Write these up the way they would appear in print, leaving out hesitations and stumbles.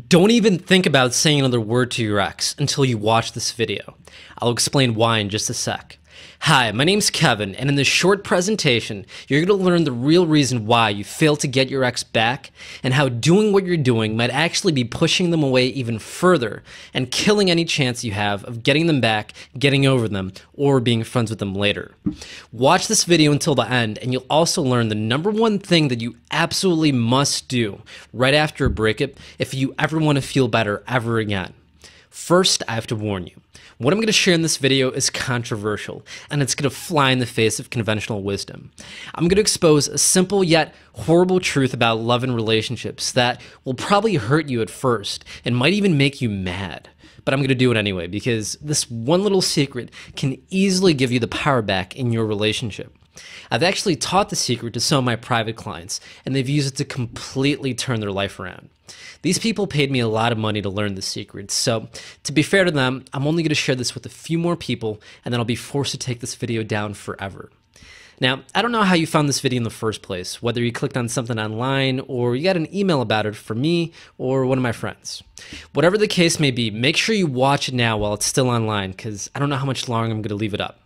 Don't even think about saying another word to your ex until you watch this video. I'll explain why in just a sec. Hi, my name's Kevin, and in this short presentation, you're going to learn the real reason why you failed to get your ex back, and how doing what you're doing might actually be pushing them away even further, and killing any chance you have of getting them back, getting over them, or being friends with them later. Watch this video until the end, and you'll also learn the number one thing that you absolutely must do right after a breakup if you ever want to feel better ever again. First, I have to warn you. What I'm going to share in this video is controversial, and it's going to fly in the face of conventional wisdom. I'm going to expose a simple yet horrible truth about love and relationships that will probably hurt you at first and might even make you mad. But I'm going to do it anyway because this one little secret can easily give you the power back in your relationship. I've actually taught the secret to some of my private clients, and they've used it to completely turn their life around. These people paid me a lot of money to learn the secret, so to be fair to them, I'm only going to share this with a few more people, and then I'll be forced to take this video down forever. Now, I don't know how you found this video in the first place, whether you clicked on something online or you got an email about it from me or one of my friends. Whatever the case may be, make sure you watch it now while it's still online, because I don't know how much longer I'm going to leave it up.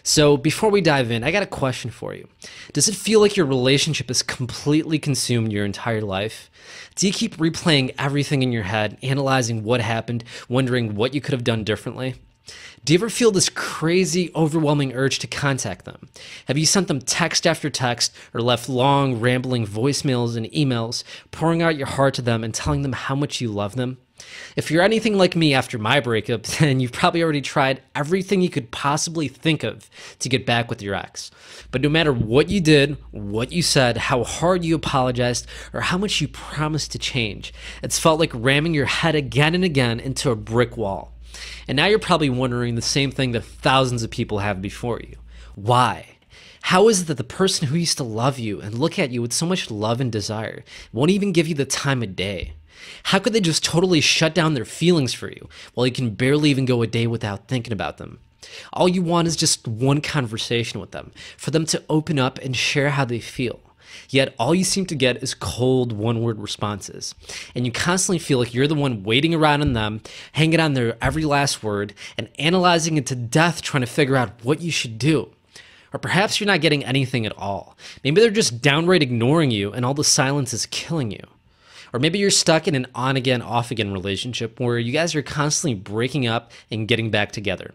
So before we dive in, I got a question for you. Does it feel like your relationship has completely consumed your entire life? Do you keep replaying everything in your head, analyzing what happened, wondering what you could have done differently? Do you ever feel this crazy, overwhelming urge to contact them? Have you sent them text after text or left long, rambling voicemails and emails, pouring out your heart to them and telling them how much you love them? If you're anything like me after my breakup, then you've probably already tried everything you could possibly think of to get back with your ex. But no matter what you did, what you said, how hard you apologized, or how much you promised to change, it's felt like ramming your head again and again into a brick wall. And now you're probably wondering the same thing that thousands of people have before you. Why? How is it that the person who used to love you and look at you with so much love and desire won't even give you the time of day? How could they just totally shut down their feelings for you while you can barely even go a day without thinking about them? All you want is just one conversation with them, for them to open up and share how they feel. Yet all you seem to get is cold one-word responses, and you constantly feel like you're the one waiting around on them, hanging on their every last word, and analyzing it to death trying to figure out what you should do. Or perhaps you're not getting anything at all. Maybe they're just downright ignoring you and all the silence is killing you. Or maybe you're stuck in an on-again, off-again relationship where you guys are constantly breaking up and getting back together.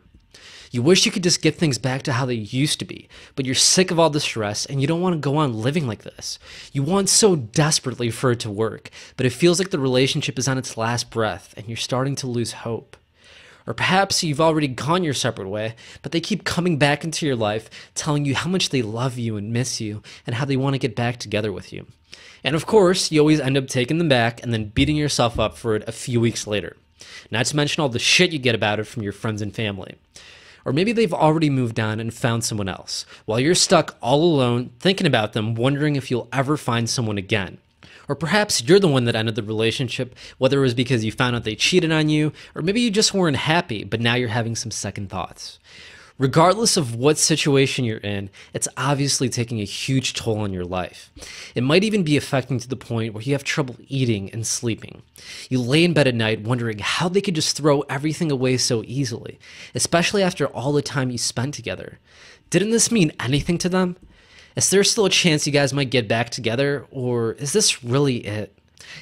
You wish you could just get things back to how they used to be, but you're sick of all the stress and you don't want to go on living like this. You want so desperately for it to work, but it feels like the relationship is on its last breath and you're starting to lose hope. Or perhaps you've already gone your separate way, but they keep coming back into your life, telling you how much they love you and miss you, and how they want to get back together with you. And of course, you always end up taking them back and then beating yourself up for it a few weeks later. Not to mention all the shit you get about it from your friends and family. Or maybe they've already moved on and found someone else, while you're stuck all alone, thinking about them, wondering if you'll ever find someone again. Or perhaps you're the one that ended the relationship, whether it was because you found out they cheated on you, or maybe you just weren't happy, but now you're having some second thoughts. Regardless of what situation you're in, it's obviously taking a huge toll on your life. It might even be affecting to the point where you have trouble eating and sleeping. You lay in bed at night wondering how they could just throw everything away so easily, especially after all the time you spent together. Didn't this mean anything to them? Is there still a chance you guys might get back together, or is this really it?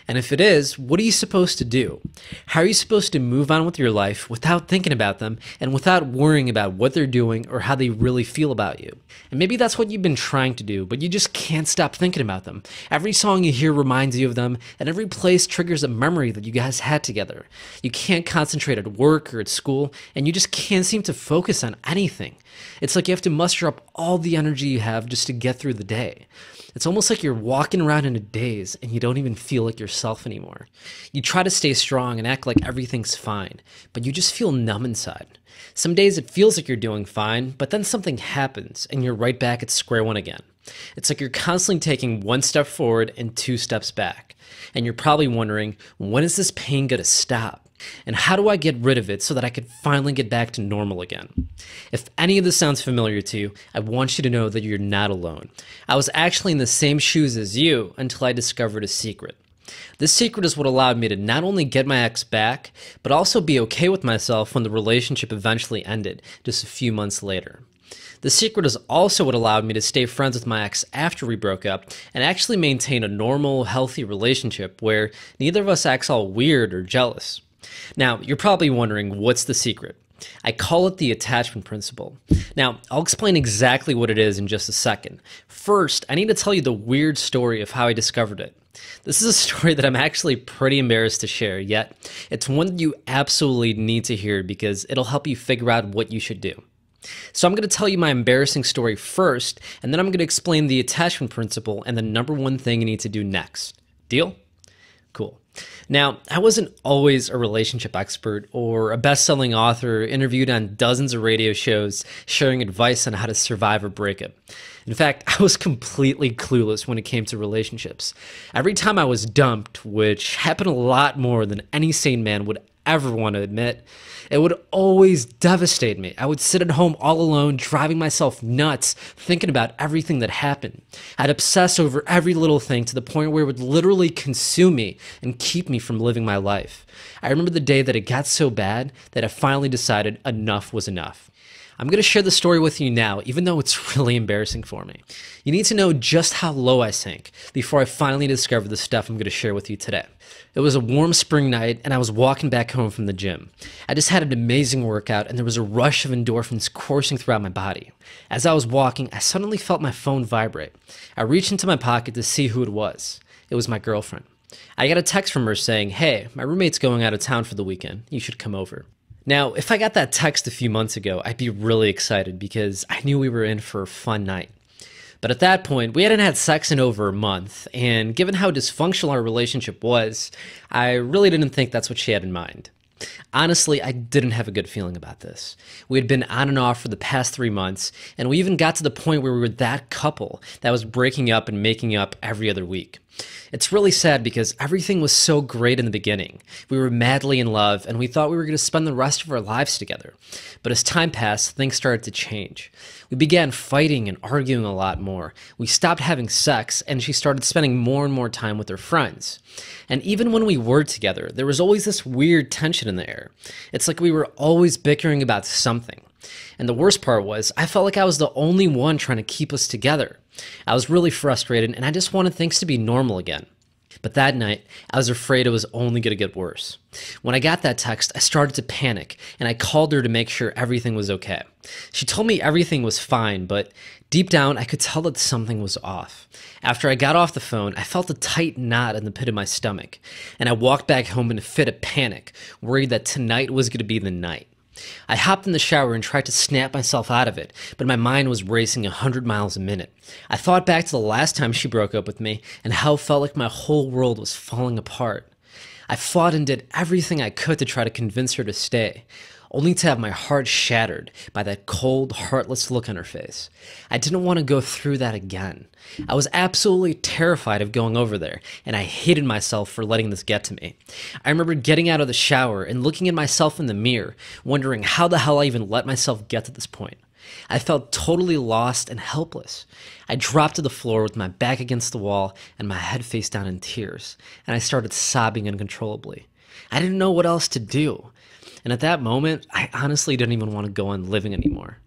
And if it is, what are you supposed to do? How are you supposed to move on with your life without thinking about them and without worrying about what they're doing or how they really feel about you? And maybe that's what you've been trying to do, but you just can't stop thinking about them. Every song you hear reminds you of them, and every place triggers a memory that you guys had together. You can't concentrate at work or at school, and you just can't seem to focus on anything. It's like you have to muster up all the energy you have just to get through the day. It's almost like you're walking around in a daze and you don't even feel like yourself anymore. You try to stay strong and act like everything's fine, but you just feel numb inside. Some days it feels like you're doing fine, but then something happens and you're right back at square one again. It's like you're constantly taking one step forward and two steps back. And you're probably wondering, when is this pain going to stop? And how do I get rid of it so that I can finally get back to normal again? If any of this sounds familiar to you, I want you to know that you're not alone. I was actually in the same shoes as you until I discovered a secret. This secret is what allowed me to not only get my ex back, but also be okay with myself when the relationship eventually ended just a few months later. The secret is also what allowed me to stay friends with my ex after we broke up and actually maintain a normal, healthy relationship where neither of us acts all weird or jealous. Now, you're probably wondering, what's the secret? I call it the attachment principle. Now, I'll explain exactly what it is in just a second. First, I need to tell you the weird story of how I discovered it. This is a story that I'm actually pretty embarrassed to share, yet it's one that you absolutely need to hear because it'll help you figure out what you should do. So I'm going to tell you my embarrassing story first, and then I'm going to explain the attachment principle and the number one thing you need to do next. Deal? Cool. Now, I wasn't always a relationship expert or a best-selling author interviewed on dozens of radio shows sharing advice on how to survive a breakup. In fact, I was completely clueless when it came to relationships. Every time I was dumped, which happened a lot more than any sane man would ever want to admit, it would always devastate me. I would sit at home all alone, driving myself nuts, thinking about everything that happened. I'd obsess over every little thing to the point where it would literally consume me and keep me from living my life. I remember the day that it got so bad that I finally decided enough was enough. I'm going to share the story with you now, even though it's really embarrassing for me. You need to know just how low I sank before I finally discovered the stuff I'm going to share with you today. It was a warm spring night, and I was walking back home from the gym. I just had an amazing workout, and there was a rush of endorphins coursing throughout my body. As I was walking, I suddenly felt my phone vibrate. I reached into my pocket to see who it was. It was my girlfriend. I got a text from her saying, "Hey, my roommate's going out of town for the weekend. You should come over." Now, if I got that text a few months ago, I'd be really excited because I knew we were in for a fun night. But at that point, we hadn't had sex in over a month, and given how dysfunctional our relationship was, I really didn't think that's what she had in mind. Honestly, I didn't have a good feeling about this. We had been on and off for the past 3 months, and we even got to the point where we were that couple that was breaking up and making up every other week. It's really sad because everything was so great in the beginning. We were madly in love, and we thought we were going to spend the rest of our lives together. But as time passed, things started to change. We began fighting and arguing a lot more. We stopped having sex, and she started spending more and more time with her friends. And even when we were together, there was always this weird tension in the air. It's like we were always bickering about something. And the worst part was, I felt like I was the only one trying to keep us together. I was really frustrated, and I just wanted things to be normal again. But that night, I was afraid it was only going to get worse. When I got that text, I started to panic, and I called her to make sure everything was okay. She told me everything was fine, but deep down, I could tell that something was off. After I got off the phone, I felt a tight knot in the pit of my stomach, and I walked back home in a fit of panic, worried that tonight was going to be the night. I hopped in the shower and tried to snap myself out of it, but my mind was racing 100 miles a minute. I thought back to the last time she broke up with me and how it felt like my whole world was falling apart. I fought and did everything I could to try to convince her to stay, only to have my heart shattered by that cold, heartless look on her face. I didn't want to go through that again. I was absolutely terrified of going over there, and I hated myself for letting this get to me. I remember getting out of the shower and looking at myself in the mirror, wondering how the hell I even let myself get to this point. I felt totally lost and helpless. I dropped to the floor with my back against the wall and my head face down in tears, and I started sobbing uncontrollably. I didn't know what else to do. And at that moment, I honestly didn't even want to go on living anymore.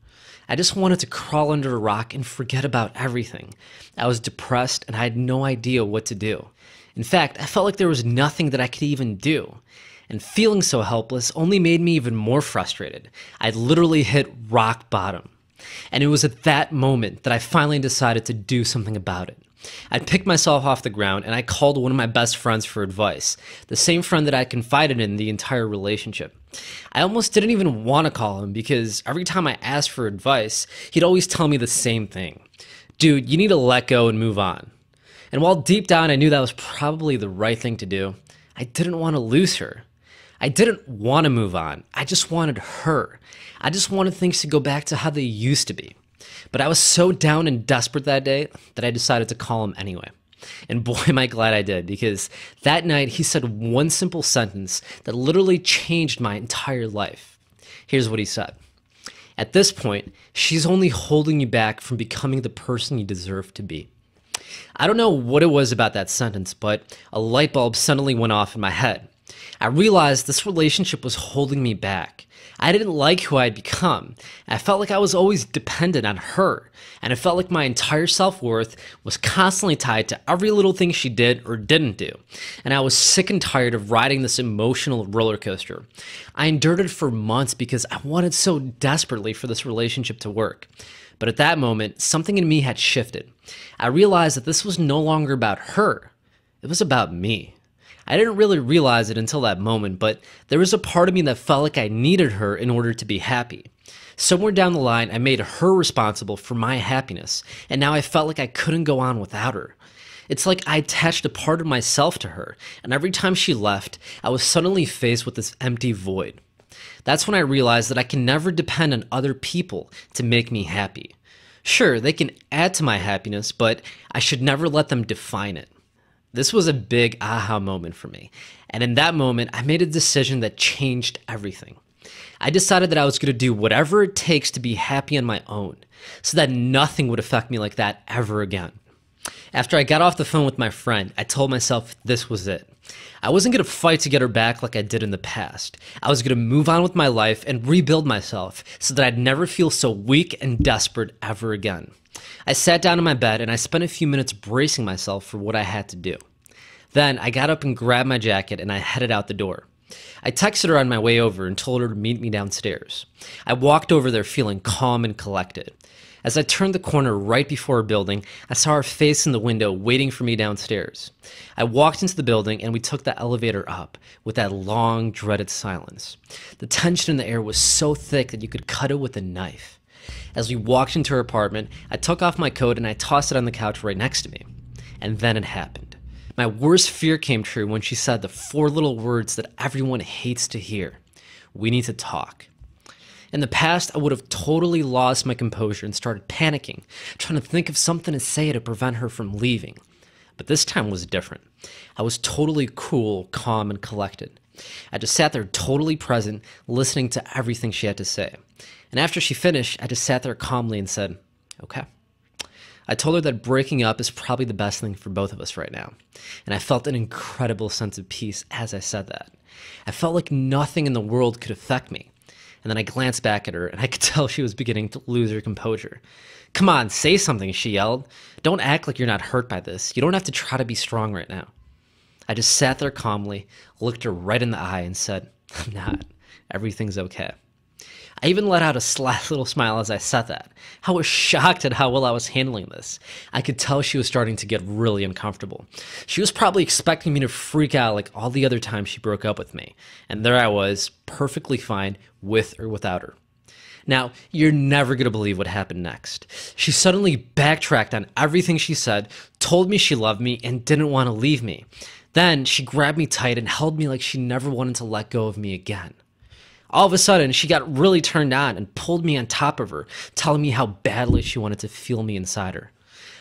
I just wanted to crawl under a rock and forget about everything. I was depressed and I had no idea what to do. In fact, I felt like there was nothing that I could even do. And feeling so helpless only made me even more frustrated. I literally hit rock bottom. And it was at that moment that I finally decided to do something about it. I picked myself off the ground and I called one of my best friends for advice, the same friend that I confided in the entire relationship. I almost didn't even want to call him because every time I asked for advice, he'd always tell me the same thing. Dude, you need to let go and move on. And while deep down I knew that was probably the right thing to do, I didn't want to lose her. I didn't want to move on. I just wanted her. I just wanted things to go back to how they used to be. But I was so down and desperate that day that I decided to call him anyway. And boy, am I glad I did, because that night he said one simple sentence that literally changed my entire life. Here's what he said. At this point, she's only holding you back from becoming the person you deserve to be. I don't know what it was about that sentence, but a light bulb suddenly went off in my head. I realized this relationship was holding me back. I didn't like who I had become. I felt like I was always dependent on her, and it felt like my entire self-worth was constantly tied to every little thing she did or didn't do. And I was sick and tired of riding this emotional roller coaster. I endured it for months because I wanted so desperately for this relationship to work. But at that moment, something in me had shifted. I realized that this was no longer about her. It was about me. I didn't really realize it until that moment, but there was a part of me that felt like I needed her in order to be happy. Somewhere down the line, I made her responsible for my happiness, and now I felt like I couldn't go on without her. It's like I attached a part of myself to her, and every time she left, I was suddenly faced with this empty void. That's when I realized that I can never depend on other people to make me happy. Sure, they can add to my happiness, but I should never let them define it. This was a big aha moment for me, and in that moment, I made a decision that changed everything. I decided that I was going to do whatever it takes to be happy on my own, so that nothing would affect me like that ever again. After I got off the phone with my friend, I told myself this was it. I wasn't going to fight to get her back like I did in the past. I was going to move on with my life and rebuild myself so that I'd never feel so weak and desperate ever again. I sat down in my bed and I spent a few minutes bracing myself for what I had to do. Then I got up and grabbed my jacket and I headed out the door. I texted her on my way over and told her to meet me downstairs. I walked over there feeling calm and collected. As I turned the corner right before her building, I saw her face in the window waiting for me downstairs. I walked into the building and we took the elevator up with that long, dreaded silence. The tension in the air was so thick that you could cut it with a knife. As we walked into her apartment, I took off my coat and I tossed it on the couch right next to me. And then it happened. My worst fear came true when she said the 4 little words that everyone hates to hear. We need to talk. In the past, I would have totally lost my composure and started panicking, trying to think of something to say to prevent her from leaving. But this time was different. I was totally cool, calm, and collected. I just sat there totally present, listening to everything she had to say. And after she finished, I just sat there calmly and said, okay. I told her that breaking up is probably the best thing for both of us right now. And I felt an incredible sense of peace as I said that. I felt like nothing in the world could affect me. And then I glanced back at her and I could tell she was beginning to lose her composure. Come on, say something, she yelled. Don't act like you're not hurt by this. You don't have to try to be strong right now. I just sat there calmly, looked her right in the eye and said, I'm not. Everything's okay. I even let out a sly little smile as I said that. I was shocked at how well I was handling this. I could tell she was starting to get really uncomfortable. She was probably expecting me to freak out like all the other times she broke up with me. And there I was, perfectly fine, with or without her. Now, you're never going to believe what happened next. She suddenly backtracked on everything she said, told me she loved me, and didn't want to leave me. Then she grabbed me tight and held me like she never wanted to let go of me again. All of a sudden, she got really turned on and pulled me on top of her, telling me how badly she wanted to feel me inside her.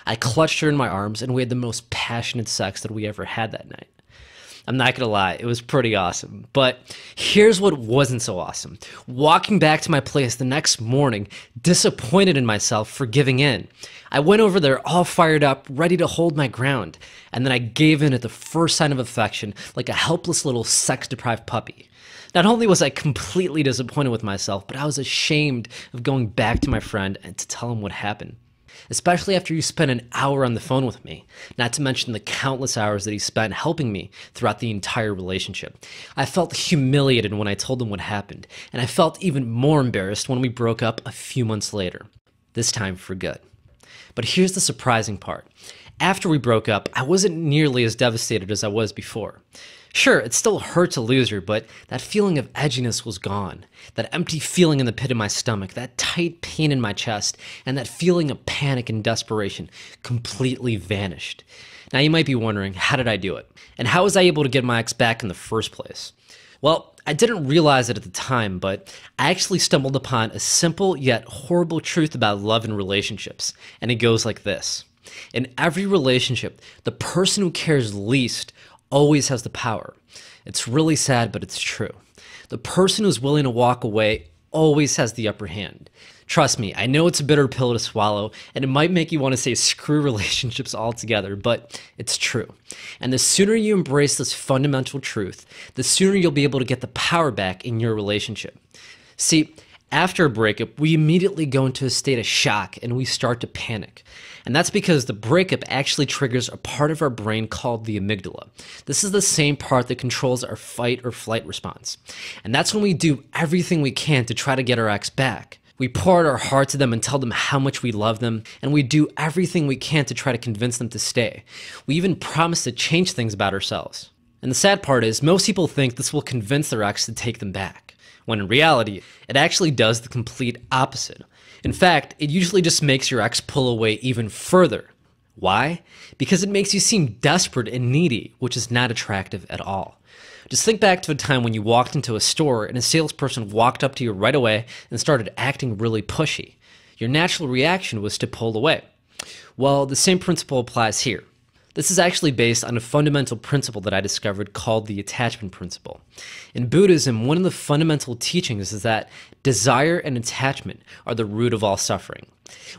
I clutched her in my arms, and we had the most passionate sex that we ever had that night. I'm not gonna lie, it was pretty awesome. But here's what wasn't so awesome. Walking back to my place the next morning, disappointed in myself for giving in. I went over there all fired up, ready to hold my ground, and then I gave in at the first sign of affection like a helpless little sex-deprived puppy. Not only was I completely disappointed with myself, but I was ashamed of going back to my friend and to tell him what happened. Especially after you spent an hour on the phone with me, not to mention the countless hours that he spent helping me throughout the entire relationship. I felt humiliated when I told him what happened, and I felt even more embarrassed when we broke up a few months later, this time for good. But here's the surprising part. After we broke up, I wasn't nearly as devastated as I was before. Sure, it still hurt to lose her, but that feeling of edginess was gone. That empty feeling in the pit of my stomach, that tight pain in my chest, and that feeling of panic and desperation completely vanished. Now you might be wondering, how did I do it? And how was I able to get my ex back in the first place? Well, I didn't realize it at the time, but I actually stumbled upon a simple yet horrible truth about love and relationships, and it goes like this. In every relationship, the person who cares least always has the power. It's really sad, but it's true. The person who's willing to walk away always has the upper hand. Trust me, I know it's a bitter pill to swallow, and it might make you want to say screw relationships altogether, but it's true. And the sooner you embrace this fundamental truth, the sooner you'll be able to get the power back in your relationship. See, after a breakup, we immediately go into a state of shock and we start to panic. And that's because the breakup actually triggers a part of our brain called the amygdala. This is the same part that controls our fight or flight response. And that's when we do everything we can to try to get our ex back. We pour out our heart to them and tell them how much we love them, and we do everything we can to try to convince them to stay. We even promise to change things about ourselves. And the sad part is, most people think this will convince their ex to take them back, when in reality, it actually does the complete opposite. In fact, it usually just makes your ex pull away even further. Why? Because it makes you seem desperate and needy, which is not attractive at all. Just think back to a time when you walked into a store and a salesperson walked up to you right away and started acting really pushy. Your natural reaction was to pull away. Well, the same principle applies here. This is actually based on a fundamental principle that I discovered called the attachment principle. In Buddhism, one of the fundamental teachings is that desire and attachment are the root of all suffering.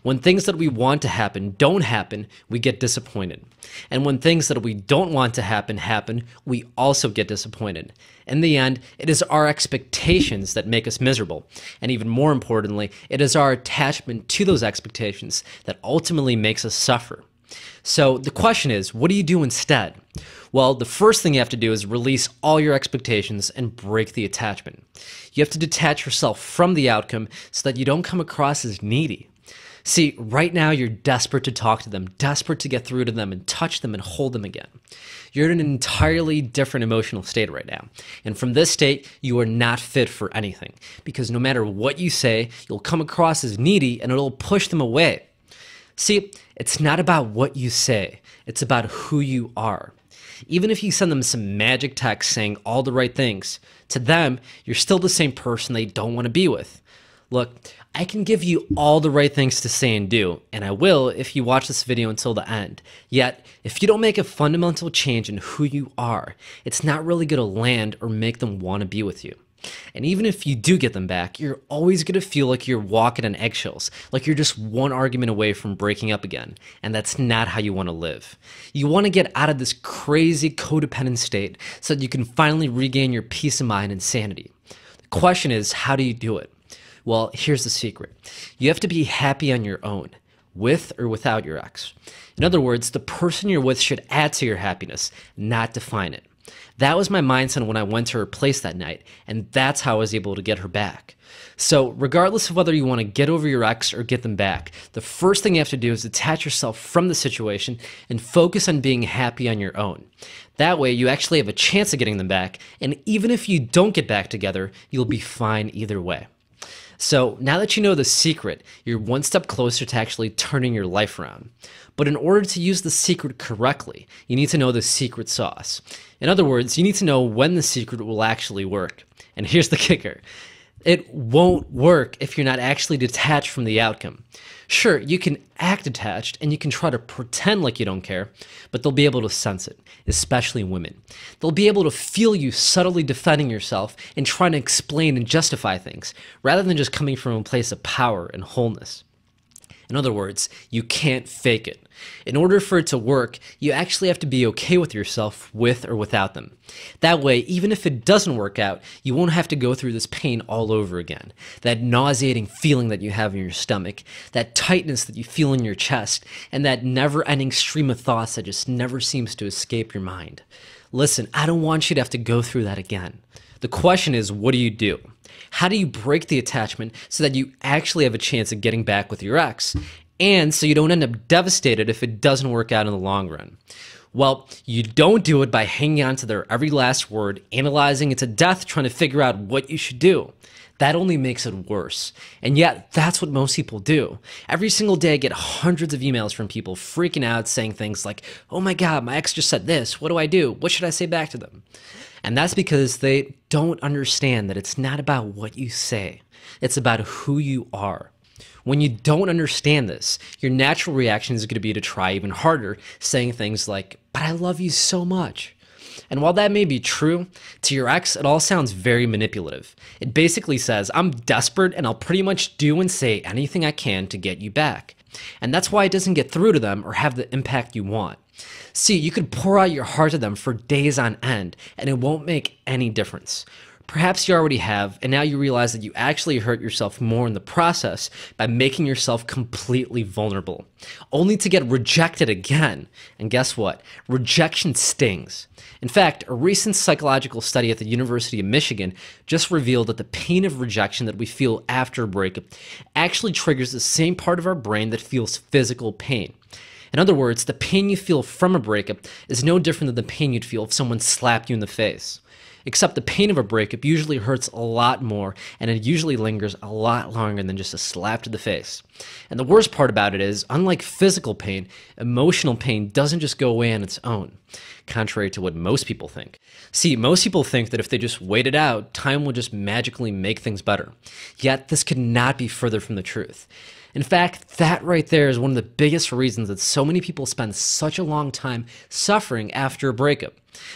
When things that we want to happen don't happen, we get disappointed. And when things that we don't want to happen, we also get disappointed. In the end, it is our expectations that make us miserable. And even more importantly, it is our attachment to those expectations that ultimately makes us suffer. So the question is, what do you do instead? Well, the first thing you have to do is release all your expectations and break the attachment. You have to detach yourself from the outcome so that you don't come across as needy. See, right now you're desperate to talk to them, desperate to get through to them and touch them and hold them again. You're in an entirely different emotional state right now. And from this state, you are not fit for anything. Because no matter what you say, you'll come across as needy and it'll push them away. See, it's not about what you say, it's about who you are. Even if you send them some magic text saying all the right things, to them, you're still the same person they don't want to be with. Look, I can give you all the right things to say and do, and I will if you watch this video until the end. Yet, if you don't make a fundamental change in who you are, it's not really going to land or make them want to be with you. And even if you do get them back, you're always going to feel like you're walking on eggshells, like you're just one argument away from breaking up again. And that's not how you want to live. You want to get out of this crazy codependent state so that you can finally regain your peace of mind and sanity. The question is, how do you do it? Well, here's the secret. You have to be happy on your own, with or without your ex. In other words, the person you're with should add to your happiness, not define it. That was my mindset when I went to her place that night, and that's how I was able to get her back. So regardless of whether you want to get over your ex or get them back, the first thing you have to do is detach yourself from the situation and focus on being happy on your own. That way you actually have a chance of getting them back, and even if you don't get back together, you'll be fine either way. So now that you know the secret, you're one step closer to actually turning your life around. But in order to use the secret correctly, you need to know the secret sauce. In other words, you need to know when the secret will actually work. And here's the kicker. It won't work if you're not actually detached from the outcome. Sure, you can act detached and you can try to pretend like you don't care, but they'll be able to sense it, especially women. They'll be able to feel you subtly defending yourself and trying to explain and justify things, rather than just coming from a place of power and wholeness. In other words, you can't fake it. In order for it to work, you actually have to be okay with yourself with or without them. That way, even if it doesn't work out, you won't have to go through this pain all over again. That nauseating feeling that you have in your stomach, that tightness that you feel in your chest, and that never-ending stream of thoughts that just never seems to escape your mind. Listen, I don't want you to have to go through that again. The question is, what do you do? How do you break the attachment so that you actually have a chance of getting back with your ex, and so you don't end up devastated if it doesn't work out in the long run? Well, you don't do it by hanging on to their every last word, analyzing it to death, trying to figure out what you should do. That only makes it worse. And yet, that's what most people do. Every single day I get hundreds of emails from people freaking out, saying things like, "Oh my God, my ex just said this. What do I do? What should I say back to them?" And that's because they don't understand that it's not about what you say. It's about who you are. When you don't understand this, your natural reaction is going to be to try even harder, saying things like, "But I love you so much." And while that may be true, to your ex, it all sounds very manipulative. It basically says, I'm desperate and I'll pretty much do and say anything I can to get you back. And that's why it doesn't get through to them or have the impact you want. See, you could pour out your heart to them for days on end, and it won't make any difference. Perhaps you already have, and now you realize that you actually hurt yourself more in the process by making yourself completely vulnerable, only to get rejected again. And guess what? Rejection stings. In fact, a recent psychological study at the University of Michigan just revealed that the pain of rejection that we feel after a breakup actually triggers the same part of our brain that feels physical pain. In other words, the pain you feel from a breakup is no different than the pain you'd feel if someone slapped you in the face. Except the pain of a breakup usually hurts a lot more, and it usually lingers a lot longer than just a slap to the face. And the worst part about it is, unlike physical pain, emotional pain doesn't just go away on its own, contrary to what most people think. See, most people think that if they just wait it out, time will just magically make things better. Yet, this could not be further from the truth. In fact, that right there is one of the biggest reasons that so many people spend such a long time suffering after a breakup.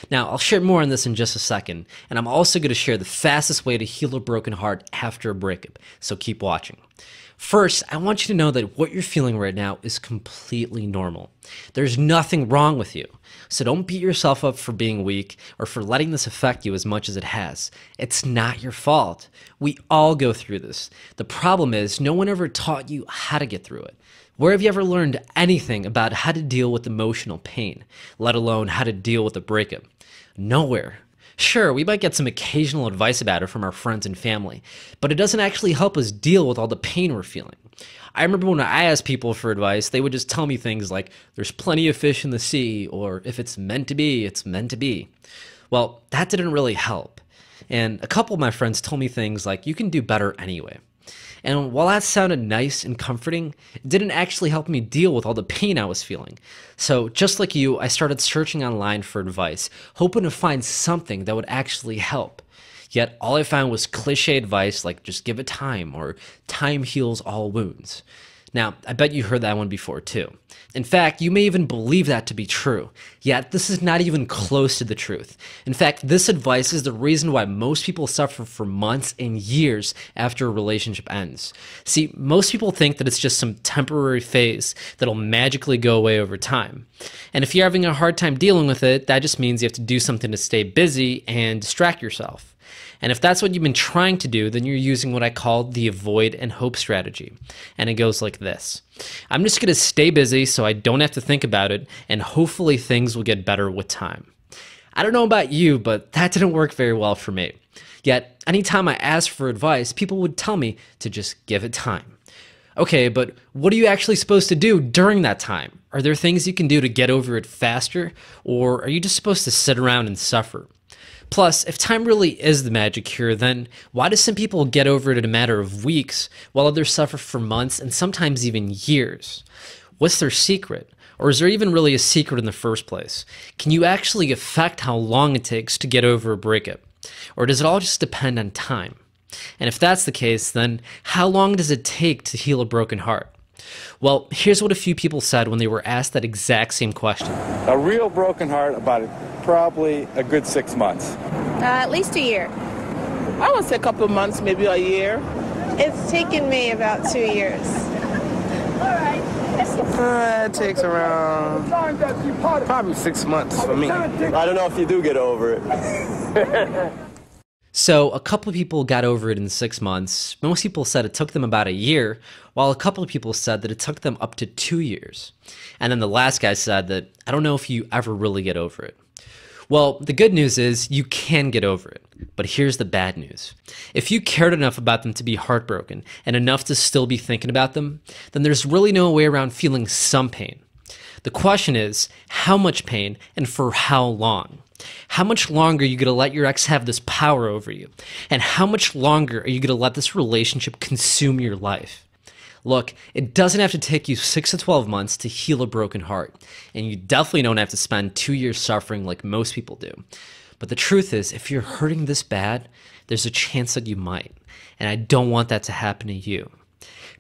Now, I'll share more on this in just a second, and I'm also going to share the fastest way to heal a broken heart after a breakup, so keep watching. First, I want you to know that what you're feeling right now is completely normal. There's nothing wrong with you. So don't beat yourself up for being weak or for letting this affect you as much as it has. It's not your fault. We all go through this. The problem is no one ever taught you how to get through it. Where have you ever learned anything about how to deal with emotional pain, let alone how to deal with a breakup? Nowhere. Sure, we might get some occasional advice about it from our friends and family, but it doesn't actually help us deal with all the pain we're feeling. I remember when I asked people for advice, they would just tell me things like, there's plenty of fish in the sea, or if it's meant to be, it's meant to be. Well, that didn't really help. And a couple of my friends told me things like, you can do better anyway. And while that sounded nice and comforting, it didn't actually help me deal with all the pain I was feeling. So just like you, I started searching online for advice, hoping to find something that would actually help. Yet all I found was cliche advice like just give it time or time heals all wounds. Now, I bet you heard that one before too. In fact, you may even believe that to be true, yet this is not even close to the truth. In fact, this advice is the reason why most people suffer for months and years after a relationship ends. See, most people think that it's just some temporary phase that'll magically go away over time. And if you're having a hard time dealing with it, that just means you have to do something to stay busy and distract yourself. And if that's what you've been trying to do, then you're using what I call the avoid and hope strategy. And it goes like this. I'm just going to stay busy so I don't have to think about it, and hopefully things will get better with time. I don't know about you, but that didn't work very well for me. Yet, anytime I asked for advice, people would tell me to just give it time. Okay, but what are you actually supposed to do during that time? Are there things you can do to get over it faster, or are you just supposed to sit around and suffer? Plus, if time really is the magic cure, then why do some people get over it in a matter of weeks, while others suffer for months and sometimes even years? What's their secret? Or is there even really a secret in the first place? Can you actually affect how long it takes to get over a breakup? Or does it all just depend on time? And if that's the case, then how long does it take to heal a broken heart? Well, here's what a few people said when they were asked that exact same question. A real broken heart, probably a good 6 months. At least a year. I would say a couple of months, maybe a year. It's taken me about 2 years. It takes around probably 6 months for me. I don't know if you do get over it. So a couple of people got over it in 6 months. Most people said it took them about a year, while a couple of people said that it took them up to 2 years. And then the last guy said that, I don't know if you ever really get over it. Well, the good news is you can get over it. But here's the bad news. If you cared enough about them to be heartbroken and enough to still be thinking about them, then there's really no way around feeling some pain. The question is, how much pain and for how long? How much longer are you going to let your ex have this power over you? And how much longer are you going to let this relationship consume your life? Look, it doesn't have to take you 6 to 12 months to heal a broken heart, and you definitely don't have to spend 2 years suffering like most people do. But the truth is, if you're hurting this bad, there's a chance that you might, and I don't want that to happen to you.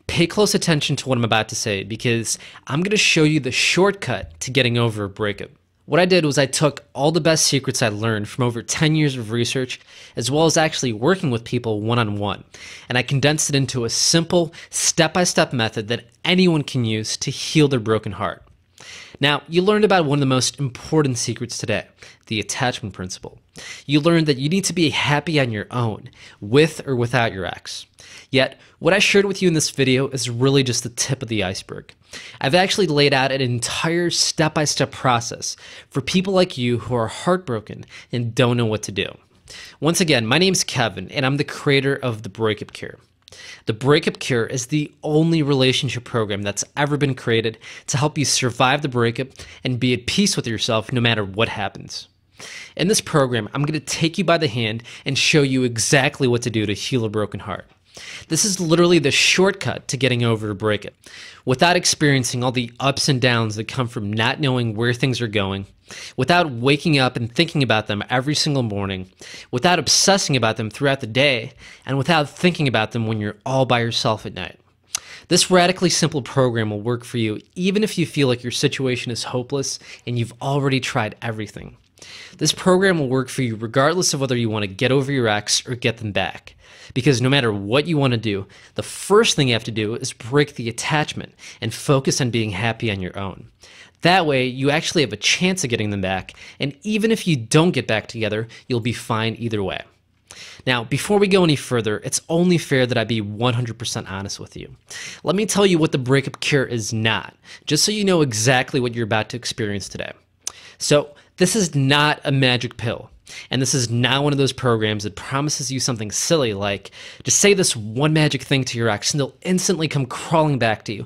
Pay close attention to what I'm about to say, because I'm going to show you the shortcut to getting over a breakup. What I did was I took all the best secrets I learned from over 10 years of research, as well as actually working with people one-on-one, and I condensed it into a simple, step-by-step method that anyone can use to heal their broken heart. Now, you learned about one of the most important secrets today, the attachment principle. You learned that you need to be happy on your own, with or without your ex. Yet, what I shared with you in this video is really just the tip of the iceberg. I've actually laid out an entire step-by-step process for people like you who are heartbroken and don't know what to do. Once again, my name's Kevin, and I'm the creator of the Breakup Cure. The Breakup Cure is the only relationship program that's ever been created to help you survive the breakup and be at peace with yourself no matter what happens. In this program, I'm going to take you by the hand and show you exactly what to do to heal a broken heart. This is literally the shortcut to getting over a breakup, without experiencing all the ups and downs that come from not knowing where things are going, without waking up and thinking about them every single morning, without obsessing about them throughout the day, and without thinking about them when you're all by yourself at night. This radically simple program will work for you even if you feel like your situation is hopeless and you've already tried everything. This program will work for you regardless of whether you want to get over your ex or get them back. Because no matter what you want to do, the first thing you have to do is break the attachment and focus on being happy on your own. That way, you actually have a chance of getting them back, and even if you don't get back together, you'll be fine either way. Now, before we go any further, it's only fair that I be 100% honest with you. Let me tell you what the Breakup Cure is not, just so you know exactly what you're about to experience today. So, this is not a magic pill. And this is not one of those programs that promises you something silly like, just say this one magic thing to your ex and they'll instantly come crawling back to you,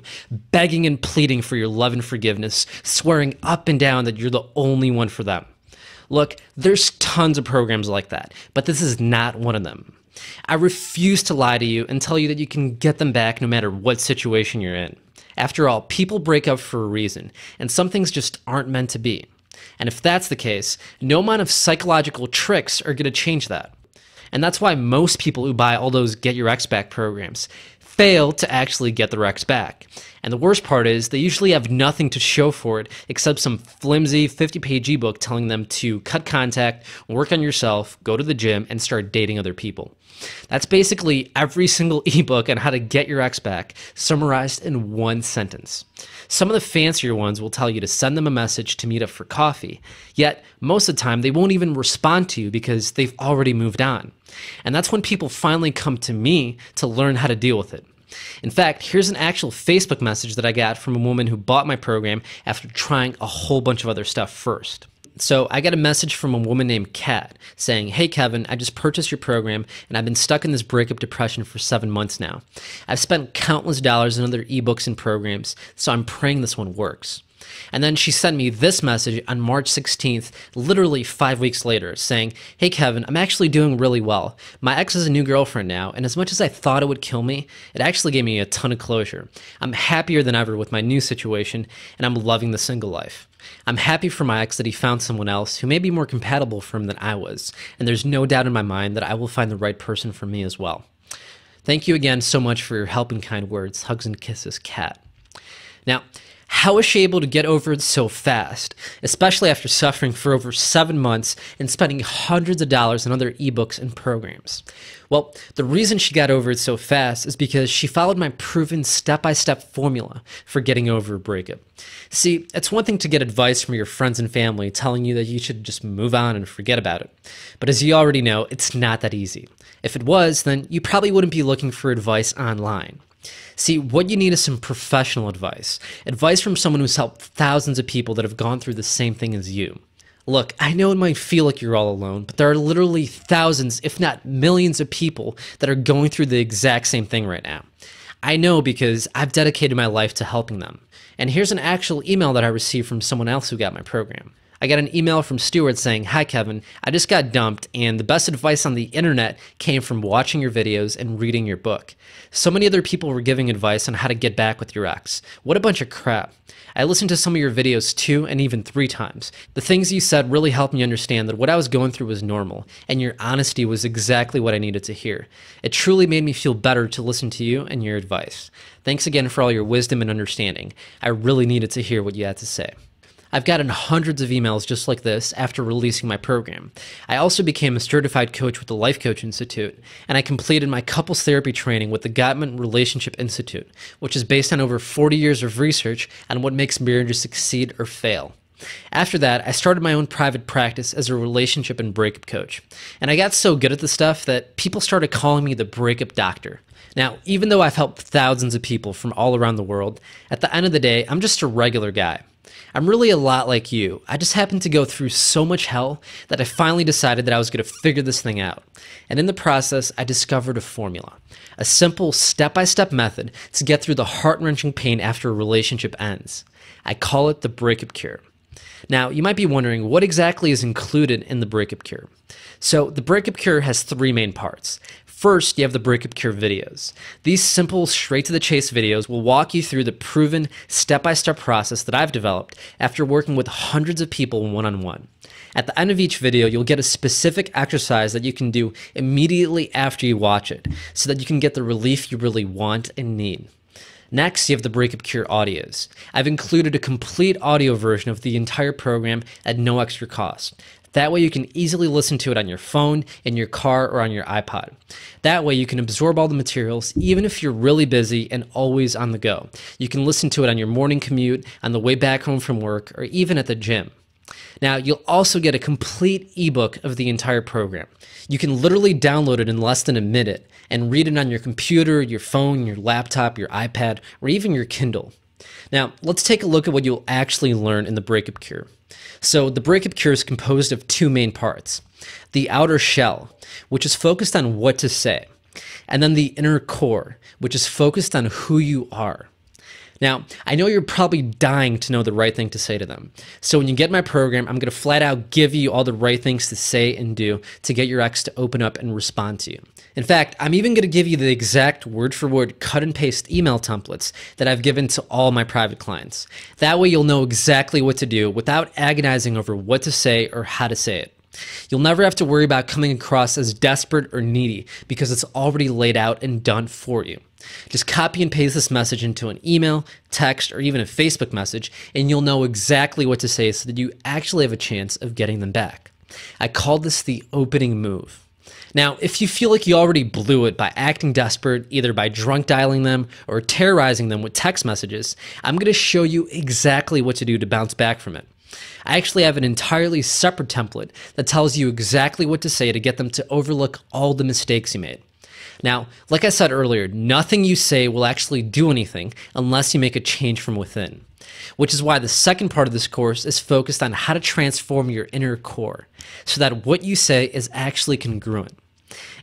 begging and pleading for your love and forgiveness, swearing up and down that you're the only one for them. Look, there's tons of programs like that, but this is not one of them. I refuse to lie to you and tell you that you can get them back no matter what situation you're in. After all, people break up for a reason, and some things just aren't meant to be. And if that's the case, no amount of psychological tricks are going to change that. And that's why most people who buy all those Get Your Ex Back programs fail to actually get their ex back. And the worst part is they usually have nothing to show for it except some flimsy 50-page ebook telling them to cut contact, work on yourself, go to the gym, and start dating other people. That's basically every single ebook on how to get your ex back summarized in one sentence. Some of the fancier ones will tell you to send them a message to meet up for coffee, yet most of the time they won't even respond to you because they've already moved on. And that's when people finally come to me to learn how to deal with it. In fact, here's an actual Facebook message that I got from a woman who bought my program after trying a whole bunch of other stuff first. So I got a message from a woman named Kat saying, "Hey Kevin, I just purchased your program and I've been stuck in this breakup depression for 7 months now. I've spent countless dollars on other ebooks and programs, so I'm praying this one works." And then she sent me this message on March 16th, literally 5 weeks later, saying, "Hey Kevin, I'm actually doing really well. My ex has a new girlfriend now, and as much as I thought it would kill me, it actually gave me a ton of closure. I'm happier than ever with my new situation, and I'm loving the single life. I'm happy for my ex that he found someone else who may be more compatible for him than I was, and there's no doubt in my mind that I will find the right person for me as well. Thank you again so much for your help and kind words. Hugs and kisses, Kat." Now, how was she able to get over it so fast, especially after suffering for over 7 months and spending hundreds of dollars on other ebooks and programs? Well, the reason she got over it so fast is because she followed my proven step-by-step formula for getting over a breakup. See, it's one thing to get advice from your friends and family telling you that you should just move on and forget about it. But as you already know, it's not that easy. If it was, then you probably wouldn't be looking for advice online. See, what you need is some professional advice. Advice from someone who's helped thousands of people that have gone through the same thing as you. Look, I know it might feel like you're all alone, but there are literally thousands, if not millions of people that are going through the exact same thing right now. I know because I've dedicated my life to helping them. And here's an actual email that I received from someone else who got my program. I got an email from Stuart saying, "Hi Kevin, I just got dumped and the best advice on the internet came from watching your videos and reading your book. So many other people were giving advice on how to get back with your ex. What a bunch of crap. I listened to some of your videos 2 and even 3 times. The things you said really helped me understand that what I was going through was normal, and your honesty was exactly what I needed to hear. It truly made me feel better to listen to you and your advice. Thanks again for all your wisdom and understanding. I really needed to hear what you had to say." I've gotten hundreds of emails just like this after releasing my program. I also became a certified coach with the Life Coach Institute, and I completed my couples therapy training with the Gottman Relationship Institute, which is based on over 40 years of research on what makes marriages succeed or fail. After that, I started my own private practice as a relationship and breakup coach, and I got so good at the stuff that people started calling me the Breakup Doctor. Now, even though I've helped thousands of people from all around the world, at the end of the day, I'm just a regular guy. I'm really a lot like you. I just happened to go through so much hell that I finally decided that I was going to figure this thing out. And in the process, I discovered a formula, a simple step-by-step method to get through the heart-wrenching pain after a relationship ends. I call it the Breakup Cure. Now, you might be wondering what exactly is included in the Breakup Cure. So, the Breakup Cure has three main parts. First, you have the Breakup Cure videos. These simple, straight-to-the-chase videos will walk you through the proven step-by-step process that I've developed after working with hundreds of people one-on-one. At the end of each video, you'll get a specific exercise that you can do immediately after you watch it, so that you can get the relief you really want and need. Next, you have the Breakup Cure audios. I've included a complete audio version of the entire program at no extra cost. That way you can easily listen to it on your phone, in your car, or on your iPod. That way you can absorb all the materials even if you're really busy and always on the go. You can listen to it on your morning commute, on the way back home from work, or even at the gym. Now, you'll also get a complete ebook of the entire program. You can literally download it in less than a minute and read it on your computer, your phone, your laptop, your iPad, or even your Kindle. Now, let's take a look at what you'll actually learn in the Breakup Cure. So, the Breakup Cure is composed of two main parts. The outer shell, which is focused on what to say, and then the inner core, which is focused on who you are. Now, I know you're probably dying to know the right thing to say to them. So when you get my program, I'm going to flat out give you all the right things to say and do to get your ex to open up and respond to you. In fact, I'm even going to give you the exact word-for-word cut and paste email templates that I've given to all my private clients. That way you'll know exactly what to do without agonizing over what to say or how to say it. You'll never have to worry about coming across as desperate or needy because it's already laid out and done for you. Just copy and paste this message into an email, text, or even a Facebook message, and you'll know exactly what to say so that you actually have a chance of getting them back. I call this the opening move. Now, if you feel like you already blew it by acting desperate, either by drunk dialing them or terrorizing them with text messages, I'm going to show you exactly what to do to bounce back from it. I actually have an entirely separate template that tells you exactly what to say to get them to overlook all the mistakes you made. Now, like I said earlier, nothing you say will actually do anything unless you make a change from within, which is why the second part of this course is focused on how to transform your inner core so that what you say is actually congruent.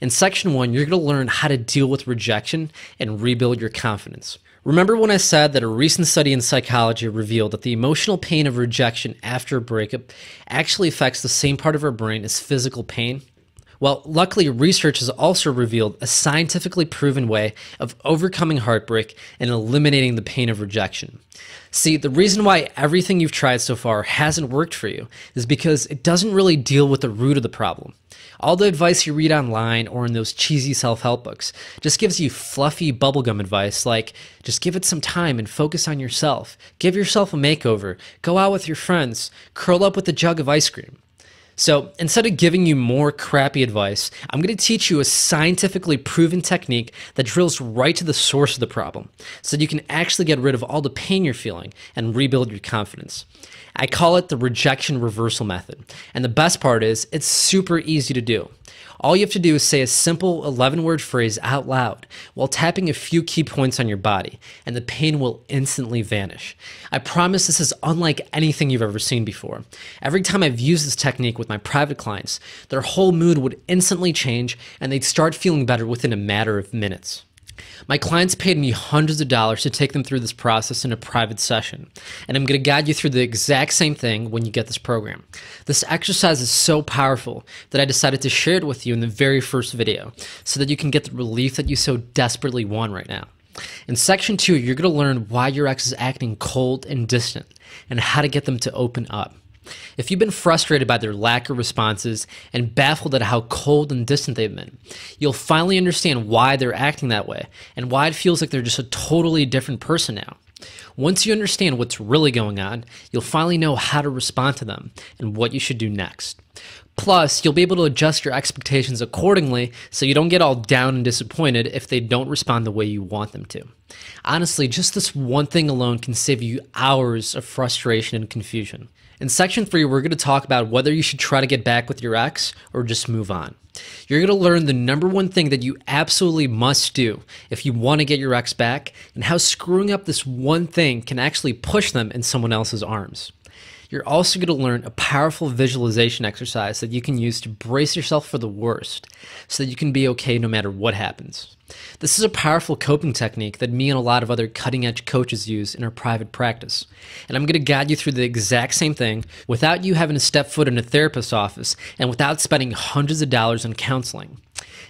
In section 1, you're going to learn how to deal with rejection and rebuild your confidence. Remember when I said that a recent study in psychology revealed that the emotional pain of rejection after a breakup actually affects the same part of our brain as physical pain? Well, luckily, research has also revealed a scientifically proven way of overcoming heartbreak and eliminating the pain of rejection. See, the reason why everything you've tried so far hasn't worked for you is because it doesn't really deal with the root of the problem. All the advice you read online or in those cheesy self-help books just gives you fluffy bubblegum advice like, just give it some time and focus on yourself, give yourself a makeover, go out with your friends, curl up with a jug of ice cream. So instead of giving you more crappy advice, I'm going to teach you a scientifically proven technique that drills right to the source of the problem so that you can actually get rid of all the pain you're feeling and rebuild your confidence. I call it the rejection reversal method. And the best part is it's super easy to do. All you have to do is say a simple 11-word phrase out loud while tapping a few key points on your body, and the pain will instantly vanish. I promise this is unlike anything you've ever seen before. Every time I've used this technique with my private clients, their whole mood would instantly change and they'd start feeling better within a matter of minutes. My clients paid me hundreds of dollars to take them through this process in a private session, and I'm going to guide you through the exact same thing when you get this program. This exercise is so powerful that I decided to share it with you in the very first video so that you can get the relief that you so desperately want right now. In section 2, you're going to learn why your ex is acting cold and distant and how to get them to open up. If you've been frustrated by their lack of responses and baffled at how cold and distant they've been, you'll finally understand why they're acting that way and why it feels like they're just a totally different person now. Once you understand what's really going on, you'll finally know how to respond to them and what you should do next. Plus, you'll be able to adjust your expectations accordingly so you don't get all down and disappointed if they don't respond the way you want them to. Honestly, just this one thing alone can save you hours of frustration and confusion. In section 3, we're going to talk about whether you should try to get back with your ex or just move on. You're going to learn the number one thing that you absolutely must do if you want to get your ex back, and how screwing up this one thing can actually push them in someone else's arms. You're also going to learn a powerful visualization exercise that you can use to brace yourself for the worst so that you can be okay no matter what happens. This is a powerful coping technique that me and a lot of other cutting-edge coaches use in our private practice, and I'm going to guide you through the exact same thing without you having to step foot in a therapist's office and without spending hundreds of dollars on counseling.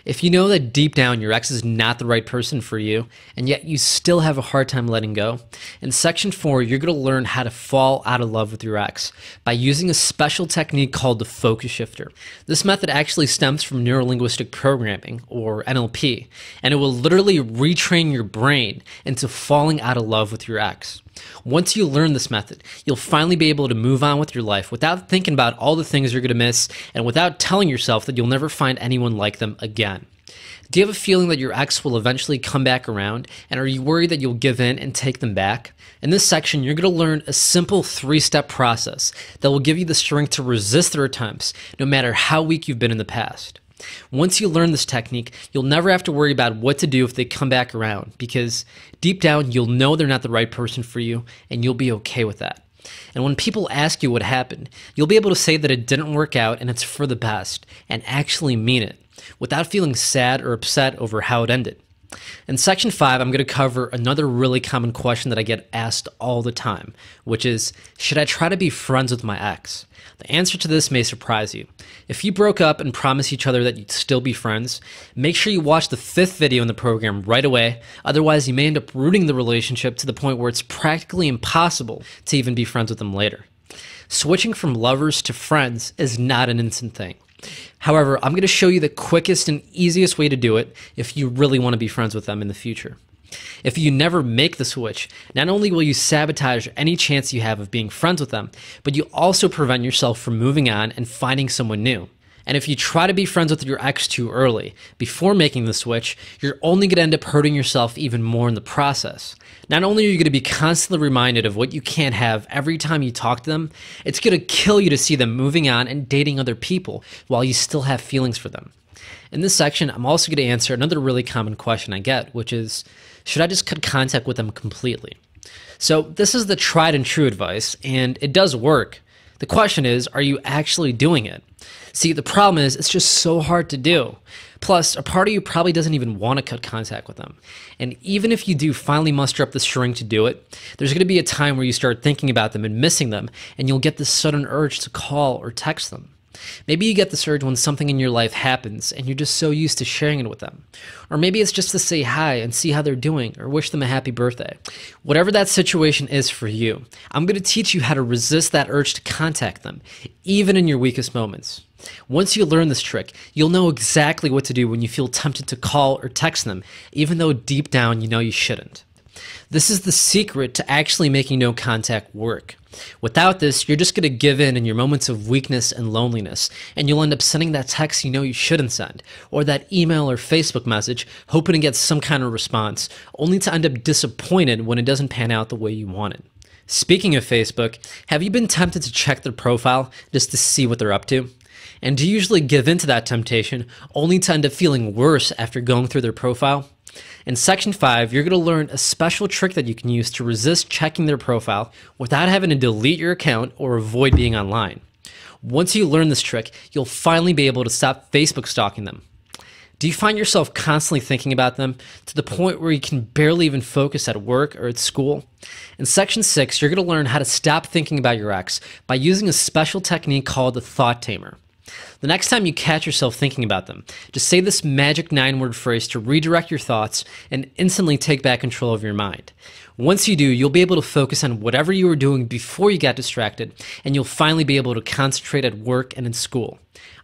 If you know that deep down your ex is not the right person for you, and yet you still have a hard time letting go, in section 4, you're going to learn how to fall out of love with your ex by using a special technique called the focus shifter. This method actually stems from neurolinguistic programming, or NLP, and it will literally retrain your brain into falling out of love with your ex. Once you learn this method, you'll finally be able to move on with your life without thinking about all the things you're going to miss and without telling yourself that you'll never find anyone like them again. Do you have a feeling that your ex will eventually come back around, and are you worried that you'll give in and take them back? In this section, you're going to learn a simple 3-step process that will give you the strength to resist their attempts, no matter how weak you've been in the past. Once you learn this technique, you'll never have to worry about what to do if they come back around, because deep down you'll know they're not the right person for you, and you'll be okay with that. And when people ask you what happened, you'll be able to say that it didn't work out and it's for the best, and actually mean it, without feeling sad or upset over how it ended. In section 5, I'm going to cover another really common question that I get asked all the time, which is, should I try to be friends with my ex? The answer to this may surprise you. If you broke up and promised each other that you'd still be friends, make sure you watch the 5th video in the program right away, otherwise you may end up rooting the relationship to the point where it's practically impossible to even be friends with them later. Switching from lovers to friends is not an instant thing. However, I'm going to show you the quickest and easiest way to do it if you really want to be friends with them in the future. If you never make the switch, not only will you sabotage any chance you have of being friends with them, but you also prevent yourself from moving on and finding someone new. And if you try to be friends with your ex too early, before making the switch, you're only going to end up hurting yourself even more in the process. Not only are you going to be constantly reminded of what you can't have every time you talk to them, it's going to kill you to see them moving on and dating other people while you still have feelings for them. In this section, I'm also going to answer another really common question I get, which is, should I just cut contact with them completely? So this is the tried and true advice, and it does work. The question is, are you actually doing it? See, the problem is, it's just so hard to do. Plus, a part of you probably doesn't even want to cut contact with them. And even if you do finally muster up the strength to do it, there's going to be a time where you start thinking about them and missing them, and you'll get this sudden urge to call or text them. Maybe you get this urge when something in your life happens and you're just so used to sharing it with them. Or maybe it's just to say hi and see how they're doing or wish them a happy birthday. Whatever that situation is for you, I'm going to teach you how to resist that urge to contact them, even in your weakest moments. Once you learn this trick, you'll know exactly what to do when you feel tempted to call or text them, even though deep down you know you shouldn't. This is the secret to actually making no contact work. Without this, you're just going to give in your moments of weakness and loneliness, and you'll end up sending that text you know you shouldn't send, or that email or Facebook message hoping to get some kind of response, only to end up disappointed when it doesn't pan out the way you wanted. Speaking of Facebook, have you been tempted to check their profile just to see what they're up to? And do you usually give in to that temptation only to end up feeling worse after going through their profile? In section 5, you're going to learn a special trick that you can use to resist checking their profile without having to delete your account or avoid being online. Once you learn this trick, you'll finally be able to stop Facebook stalking them. Do you find yourself constantly thinking about them to the point where you can barely even focus at work or at school? In section 6, you're going to learn how to stop thinking about your ex by using a special technique called the thought tamer. The next time you catch yourself thinking about them, just say this magic 9-word phrase to redirect your thoughts and instantly take back control of your mind. Once you do, you'll be able to focus on whatever you were doing before you got distracted, and you'll finally be able to concentrate at work and in school.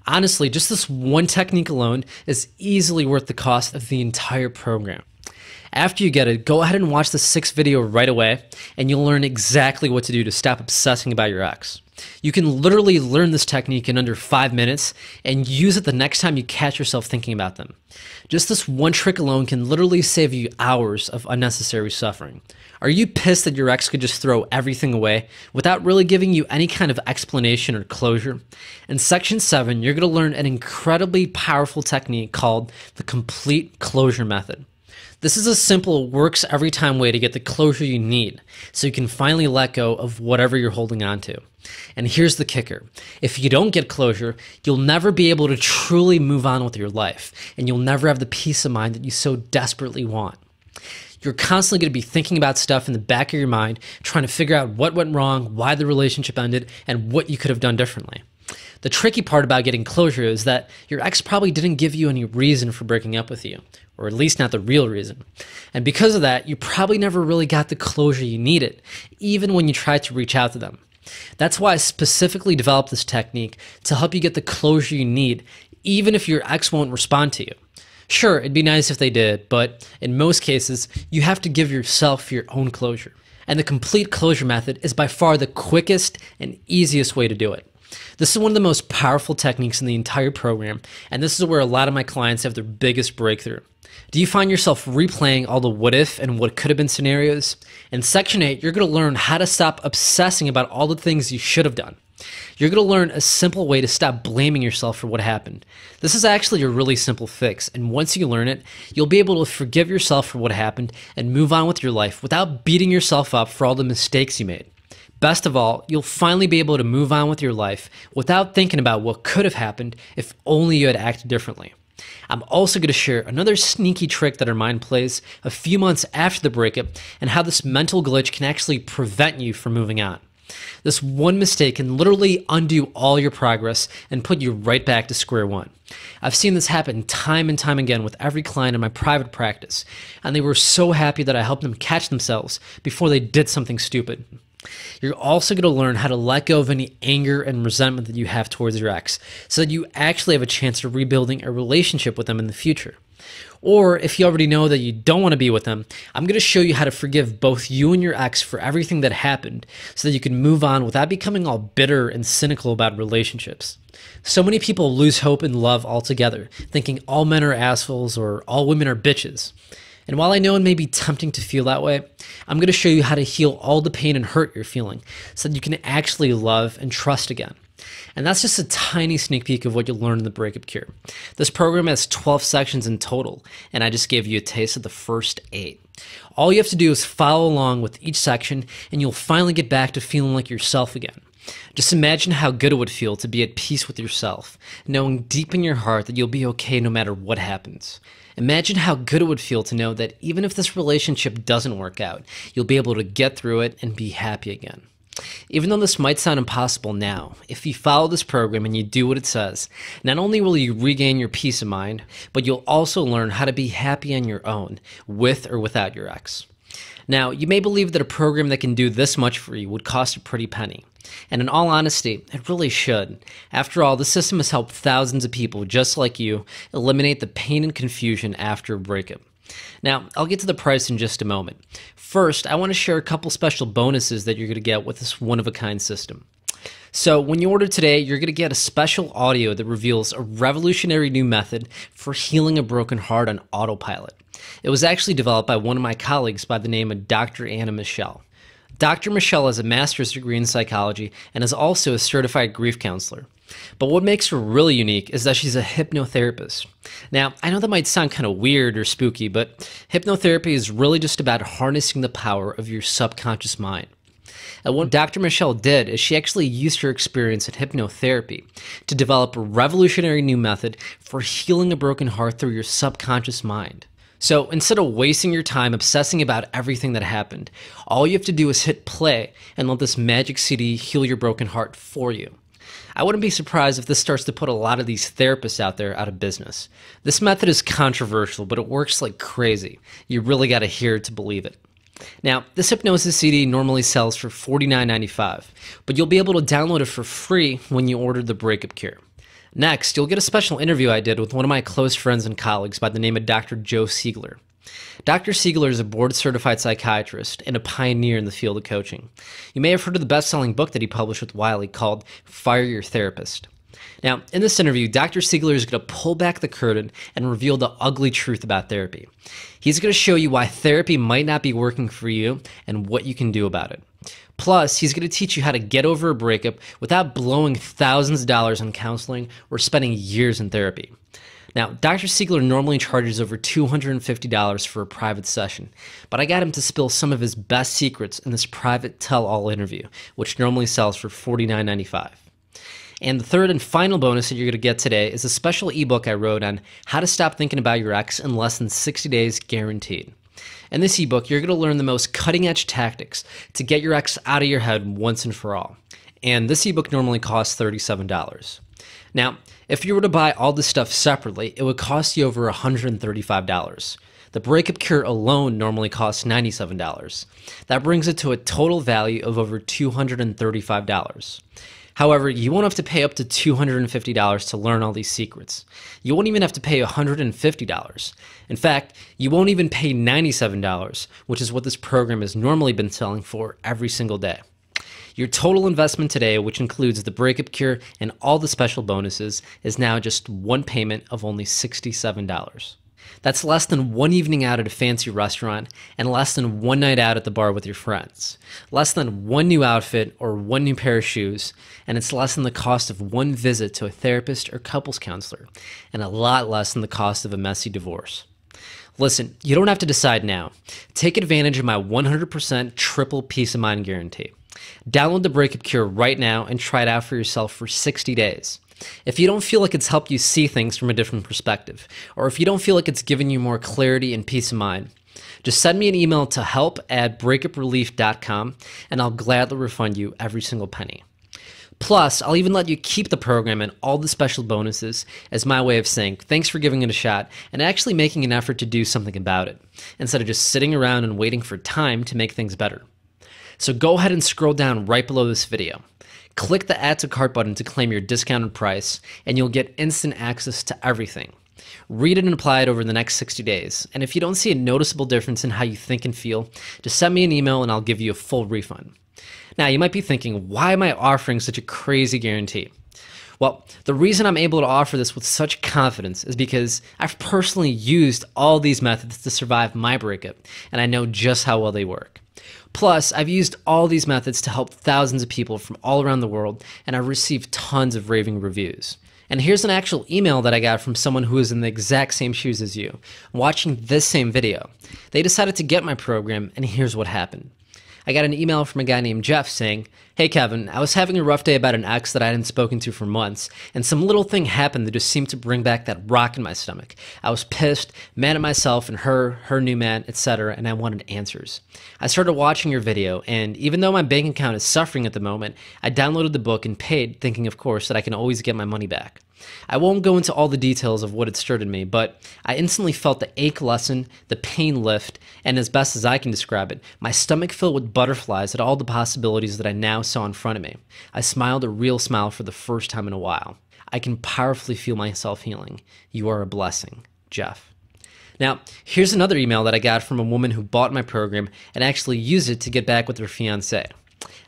Honestly, just this one technique alone is easily worth the cost of the entire program. After you get it, go ahead and watch the 6th video right away, and you'll learn exactly what to do to stop obsessing about your ex. You can literally learn this technique in under 5 minutes and use it the next time you catch yourself thinking about them. Just this one trick alone can literally save you hours of unnecessary suffering. Are you pissed that your ex could just throw everything away without really giving you any kind of explanation or closure? In section 7, you're going to learn an incredibly powerful technique called the complete closure method. This is a simple, works every time way to get the closure you need so you can finally let go of whatever you're holding on to. And here's the kicker. If you don't get closure, you'll never be able to truly move on with your life, and you'll never have the peace of mind that you so desperately want. You're constantly going to be thinking about stuff in the back of your mind, trying to figure out what went wrong, why the relationship ended, and what you could have done differently. The tricky part about getting closure is that your ex probably didn't give you any reason for breaking up with you, or at least not the real reason. And because of that, you probably never really got the closure you needed, even when you tried to reach out to them. That's why I specifically developed this technique to help you get the closure you need, even if your ex won't respond to you. Sure, it'd be nice if they did, but in most cases, you have to give yourself your own closure. And the complete closure method is by far the quickest and easiest way to do it. This is one of the most powerful techniques in the entire program, and this is where a lot of my clients have their biggest breakthrough. Do you find yourself replaying all the what if and what could have been scenarios? In section 8, you're going to learn how to stop obsessing about all the things you should have done. You're going to learn a simple way to stop blaming yourself for what happened. This is actually a really simple fix, and once you learn it, you'll be able to forgive yourself for what happened and move on with your life without beating yourself up for all the mistakes you made. Best of all, you'll finally be able to move on with your life without thinking about what could have happened if only you had acted differently. I'm also going to share another sneaky trick that our mind plays a few months after the breakup and how this mental glitch can actually prevent you from moving on. This one mistake can literally undo all your progress and put you right back to square one. I've seen this happen time and time again with every client in my private practice, and they were so happy that I helped them catch themselves before they did something stupid. You're also going to learn how to let go of any anger and resentment that you have towards your ex so that you actually have a chance of rebuilding a relationship with them in the future. Or if you already know that you don't want to be with them, I'm going to show you how to forgive both you and your ex for everything that happened so that you can move on without becoming all bitter and cynical about relationships. So many people lose hope in love altogether, thinking all men are assholes or all women are bitches. And while I know it may be tempting to feel that way, I'm going to show you how to heal all the pain and hurt you're feeling so that you can actually love and trust again. And that's just a tiny sneak peek of what you'll learn in the Breakup Cure. This program has 12 sections in total, and I just gave you a taste of the first 8. All you have to do is follow along with each section, and you'll finally get back to feeling like yourself again. Just imagine how good it would feel to be at peace with yourself, knowing deep in your heart that you'll be okay no matter what happens. Imagine how good it would feel to know that even if this relationship doesn't work out, you'll be able to get through it and be happy again. Even though this might sound impossible now, if you follow this program and you do what it says, not only will you regain your peace of mind, but you'll also learn how to be happy on your own, with or without your ex. Now, you may believe that a program that can do this much for you would cost a pretty penny. And in all honesty, it really should. After all, the system has helped thousands of people just like you eliminate the pain and confusion after a breakup. Now, I'll get to the price in just a moment. First, I want to share a couple special bonuses that you're going to get with this one-of-a-kind system. So when you order today, you're going to get a special audio that reveals a revolutionary new method for healing a broken heart on autopilot. It was actually developed by one of my colleagues by the name of Dr. Anna Michelle. Dr. Michelle has a master's degree in psychology and is also a certified grief counselor. But what makes her really unique is that she's a hypnotherapist. Now, I know that might sound kind of weird or spooky, but hypnotherapy is really just about harnessing the power of your subconscious mind. And what Dr. Michelle did is she actually used her experience in hypnotherapy to develop a revolutionary new method for healing a broken heart through your subconscious mind. So instead of wasting your time obsessing about everything that happened, all you have to do is hit play and let this magic CD heal your broken heart for you. I wouldn't be surprised if this starts to put a lot of these therapists out there out of business. This method is controversial, but it works like crazy. You really got to hear it to believe it. Now, this hypnosis CD normally sells for $49.95, but you'll be able to download it for free when you order the Breakup Cure. Next, you'll get a special interview I did with one of my close friends and colleagues by the name of Dr. Joe Siegler. Dr. Siegler is a board-certified psychiatrist and a pioneer in the field of coaching. You may have heard of the best-selling book that he published with Wiley called Fire Your Therapist. Now, in this interview, Dr. Siegler is going to pull back the curtain and reveal the ugly truth about therapy. He's going to show you why therapy might not be working for you and what you can do about it. Plus, he's going to teach you how to get over a breakup without blowing thousands of dollars on counseling or spending years in therapy. Now, Dr. Siegler normally charges over $250 for a private session, but I got him to spill some of his best secrets in this private tell-all interview, which normally sells for $49.95. And the third and final bonus that you're going to get today is a special ebook I wrote on how to stop thinking about your ex in less than 60 days guaranteed. In this ebook, you're going to learn the most cutting-edge tactics to get your ex out of your head once and for all. And this ebook normally costs $37. Now, if you were to buy all this stuff separately, it would cost you over $135. The Breakup Cure alone normally costs $97. That brings it to a total value of over $235. However, you won't have to pay up to $250 to learn all these secrets. You won't even have to pay $150. In fact, you won't even pay $97, which is what this program has normally been selling for every single day. Your total investment today, which includes the Breakup Cure and all the special bonuses, is now just one payment of only $67. That's less than one evening out at a fancy restaurant and less than one night out at the bar with your friends. Less than one new outfit or one new pair of shoes, and it's less than the cost of one visit to a therapist or couples counselor, and a lot less than the cost of a messy divorce. Listen, you don't have to decide now. Take advantage of my 100% triple peace of mind guarantee. Download the Breakup Cure right now and try it out for yourself for 60 days. If you don't feel like it's helped you see things from a different perspective, or if you don't feel like it's given you more clarity and peace of mind, just send me an email to help@breakuprelief.com and I'll gladly refund you every single penny. Plus, I'll even let you keep the program and all the special bonuses as my way of saying thanks for giving it a shot and actually making an effort to do something about it, instead of just sitting around and waiting for time to make things better. So go ahead and scroll down right below this video. Click the Add to Cart button to claim your discounted price, and you'll get instant access to everything. Read it and apply it over the next 60 days, and if you don't see a noticeable difference in how you think and feel, just send me an email and I'll give you a full refund. Now, you might be thinking, why am I offering such a crazy guarantee? Well, the reason I'm able to offer this with such confidence is because I've personally used all these methods to survive my breakup, and I know just how well they work. Plus, I've used all these methods to help thousands of people from all around the world, and I've received tons of raving reviews. And here's an actual email that I got from someone who is in the exact same shoes as you, watching this same video. They decided to get my program, and here's what happened. I got an email from a guy named Jeff saying, "Hey Kevin, I was having a rough day about an ex that I hadn't spoken to for months, and some little thing happened that just seemed to bring back that rock in my stomach. I was pissed, mad at myself and her new man, etc., and I wanted answers. I started watching your video, and even though my bank account is suffering at the moment, I downloaded the book and paid, thinking of course that I can always get my money back. I won't go into all the details of what had stirred in me, but I instantly felt the ache lessen, the pain lift, and as best as I can describe it, my stomach filled with butterflies at all the possibilities that I now saw in front of me. I smiled a real smile for the first time in a while. I can powerfully feel myself healing. You are a blessing, Jeff." Now, here's another email that I got from a woman who bought my program and actually used it to get back with her fiancé.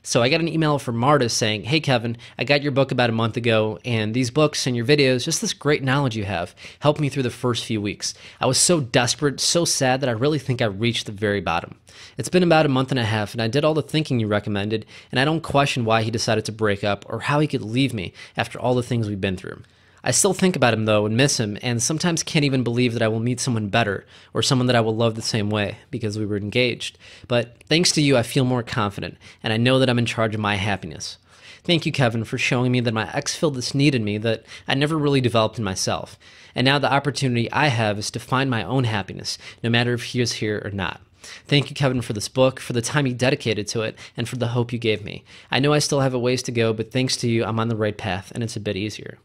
So I got an email from Marta saying, "Hey Kevin, I got your book about a month ago, and these books and your videos, just this great knowledge you have, helped me through the first few weeks. I was so desperate, so sad that I really think I reached the very bottom. It's been about a month and a half, and I did all the thinking you recommended, and I don't question why he decided to break up or how he could leave me after all the things we've been through. I still think about him though and miss him, and sometimes can't even believe that I will meet someone better or someone that I will love the same way because we were engaged. But thanks to you, I feel more confident, and I know that I'm in charge of my happiness. Thank you, Kevin, for showing me that my ex filled this need in me that I never really developed in myself. And now the opportunity I have is to find my own happiness, no matter if he is here or not. Thank you, Kevin, for this book, for the time you dedicated to it, and for the hope you gave me. I know I still have a ways to go, but thanks to you, I'm on the right path, and it's a bit easier."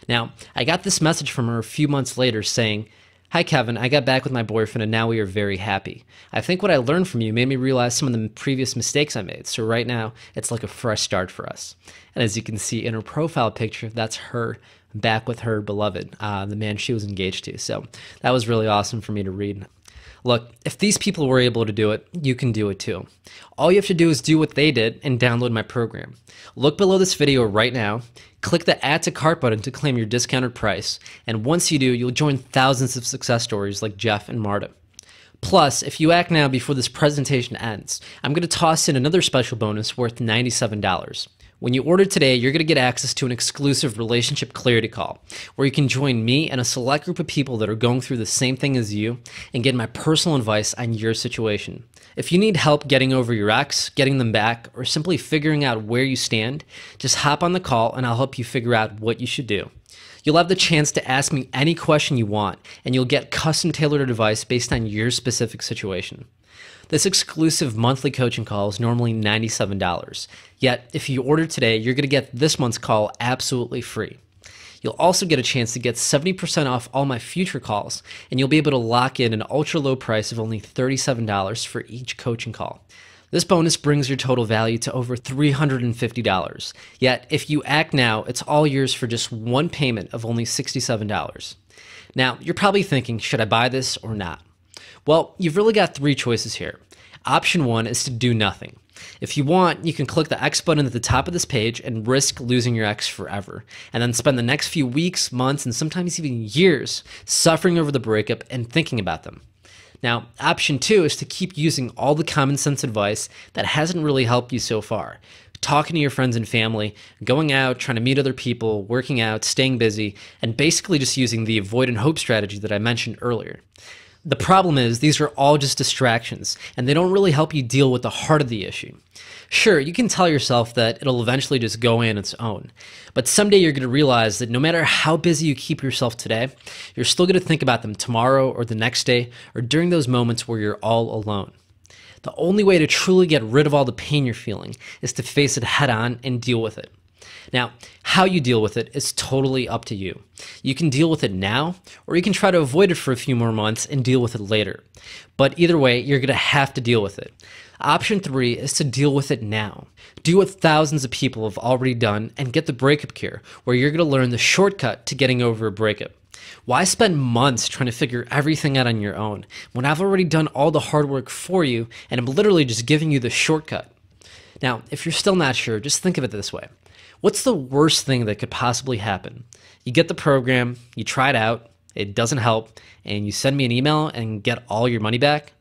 Now, I got this message from her a few months later saying, "Hi Kevin, I got back with my boyfriend and now we are very happy. I think what I learned from you made me realize some of the previous mistakes I made, so right now it's like a fresh start for us." And as you can see in her profile picture, that's her back with her beloved, the man she was engaged to. So that was really awesome for me to read. Look, if these people were able to do it, you can do it too. All you have to do is do what they did and download my program. Look below this video right now, click the Add to Cart button to claim your discounted price, and once you do, you'll join thousands of success stories like Jeff and Marta. Plus, if you act now before this presentation ends, I'm going to toss in another special bonus worth $97. When you order today, you're going to get access to an exclusive relationship clarity call, where you can join me and a select group of people that are going through the same thing as you and get my personal advice on your situation. If you need help getting over your ex, getting them back, or simply figuring out where you stand, just hop on the call and I'll help you figure out what you should do. You'll have the chance to ask me any question you want, and you'll get custom tailored advice based on your specific situation. This exclusive monthly coaching call is normally $97. Yet, if you order today, you're going to get this month's call absolutely free. You'll also get a chance to get 70% off all my future calls, and you'll be able to lock in an ultra low price of only $37 for each coaching call. This bonus brings your total value to over $350. Yet, if you act now, it's all yours for just one payment of only $67. Now, you're probably thinking, should I buy this or not? Well, you've really got three choices here. Option one is to do nothing. If you want, you can click the X button at the top of this page and risk losing your ex forever, and then spend the next few weeks, months, and sometimes even years suffering over the breakup and thinking about them. Now, option two is to keep using all the common sense advice that hasn't really helped you so far. Talking to your friends and family, going out, trying to meet other people, working out, staying busy, and basically just using the avoid and hope strategy that I mentioned earlier. The problem is these are all just distractions, and they don't really help you deal with the heart of the issue. Sure, you can tell yourself that it'll eventually just go in its own, but someday you're going to realize that no matter how busy you keep yourself today, you're still going to think about them tomorrow or the next day or during those moments where you're all alone. The only way to truly get rid of all the pain you're feeling is to face it head on and deal with it. Now, how you deal with it is totally up to you. You can deal with it now, or you can try to avoid it for a few more months and deal with it later. But either way, you're going to have to deal with it. Option three is to deal with it now. Do what thousands of people have already done and get the breakup cure, where you're going to learn the shortcut to getting over a breakup. Why spend months trying to figure everything out on your own when I've already done all the hard work for you and I'm literally just giving you the shortcut? Now, if you're still not sure, just think of it this way. What's the worst thing that could possibly happen? You get the program, you try it out, it doesn't help, and you send me an email and get all your money back?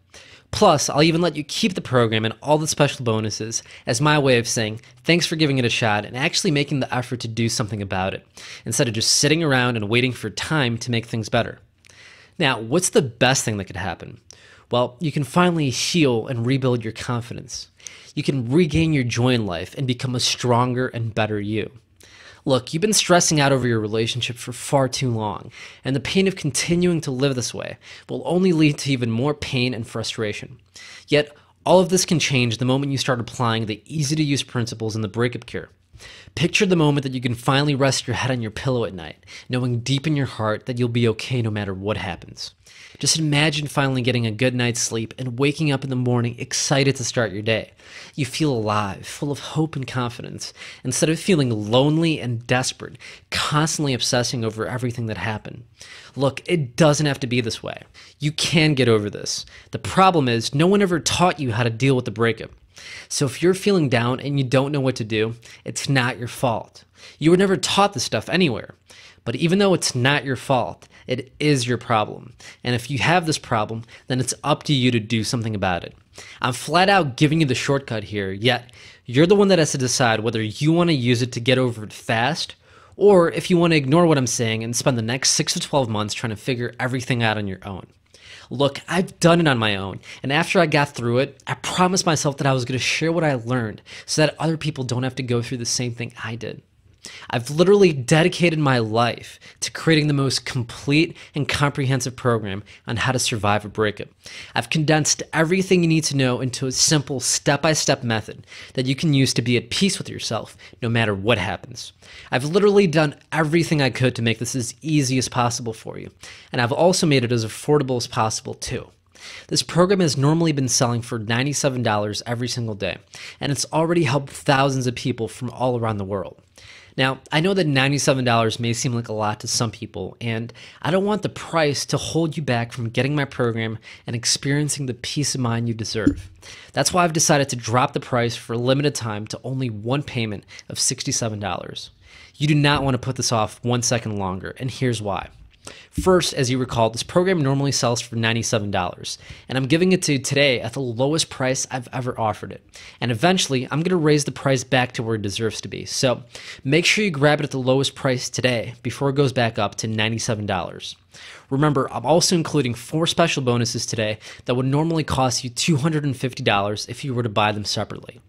Plus, I'll even let you keep the program and all the special bonuses as my way of saying thanks for giving it a shot and actually making the effort to do something about it, instead of just sitting around and waiting for time to make things better. Now, what's the best thing that could happen? Well, you can finally heal and rebuild your confidence. You can regain your joy in life and become a stronger and better you. Look, you've been stressing out over your relationship for far too long, and the pain of continuing to live this way will only lead to even more pain and frustration. Yet, all of this can change the moment you start applying the easy-to-use principles in the breakup cure. Picture the moment that you can finally rest your head on your pillow at night, knowing deep in your heart that you'll be okay no matter what happens. Just imagine finally getting a good night's sleep and waking up in the morning excited to start your day. You feel alive, full of hope and confidence, instead of feeling lonely and desperate, constantly obsessing over everything that happened. Look, it doesn't have to be this way. You can get over this. The problem is, no one ever taught you how to deal with the breakup. So if you're feeling down and you don't know what to do, it's not your fault. You were never taught this stuff anywhere. But even though it's not your fault, it is your problem. And if you have this problem, then it's up to you to do something about it. I'm flat out giving you the shortcut here, yet you're the one that has to decide whether you want to use it to get over it fast, or if you want to ignore what I'm saying and spend the next 6 to 12 months trying to figure everything out on your own. Look, I've done it on my own, and after I got through it, I promised myself that I was going to share what I learned so that other people don't have to go through the same thing I did. I've literally dedicated my life to creating the most complete and comprehensive program on how to survive a breakup. I've condensed everything you need to know into a simple step-by-step method that you can use to be at peace with yourself no matter what happens. I've literally done everything I could to make this as easy as possible for you, and I've also made it as affordable as possible too. This program has normally been selling for $97 every single day, and it's already helped thousands of people from all around the world. Now, I know that $97 may seem like a lot to some people, and I don't want the price to hold you back from getting my program and experiencing the peace of mind you deserve. That's why I've decided to drop the price for a limited time to only one payment of $67. You do not want to put this off 1 second longer, and here's why. First, as you recall, this program normally sells for $97, and I'm giving it to you today at the lowest price I've ever offered it. And eventually, I'm going to raise the price back to where it deserves to be. So make sure you grab it at the lowest price today before it goes back up to $97. Remember, I'm also including 4 special bonuses today that would normally cost you $250 if you were to buy them separately.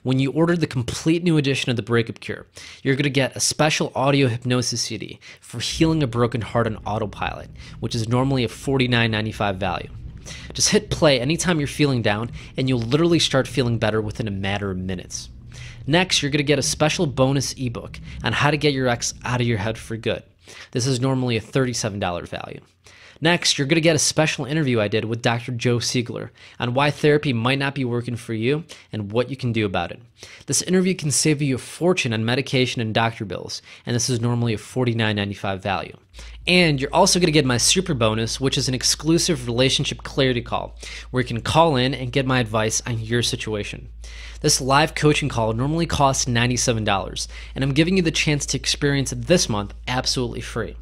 When you order the complete new edition of the Breakup Cure, you're going to get a special audio hypnosis CD for healing a broken heart on autopilot, which is normally a $49.95 value. Just hit play anytime you're feeling down, and you'll literally start feeling better within a matter of minutes. Next, you're going to get a special bonus ebook on how to get your ex out of your head for good. This is normally a $37 value. Next, you're going to get a special interview I did with Dr. Joe Siegler on why therapy might not be working for you and what you can do about it. This interview can save you a fortune on medication and doctor bills, and this is normally a $49.95 value. And you're also going to get my super bonus, which is an exclusive relationship clarity call, where you can call in and get my advice on your situation. This live coaching call normally costs $97, and I'm giving you the chance to experience it this month absolutely free.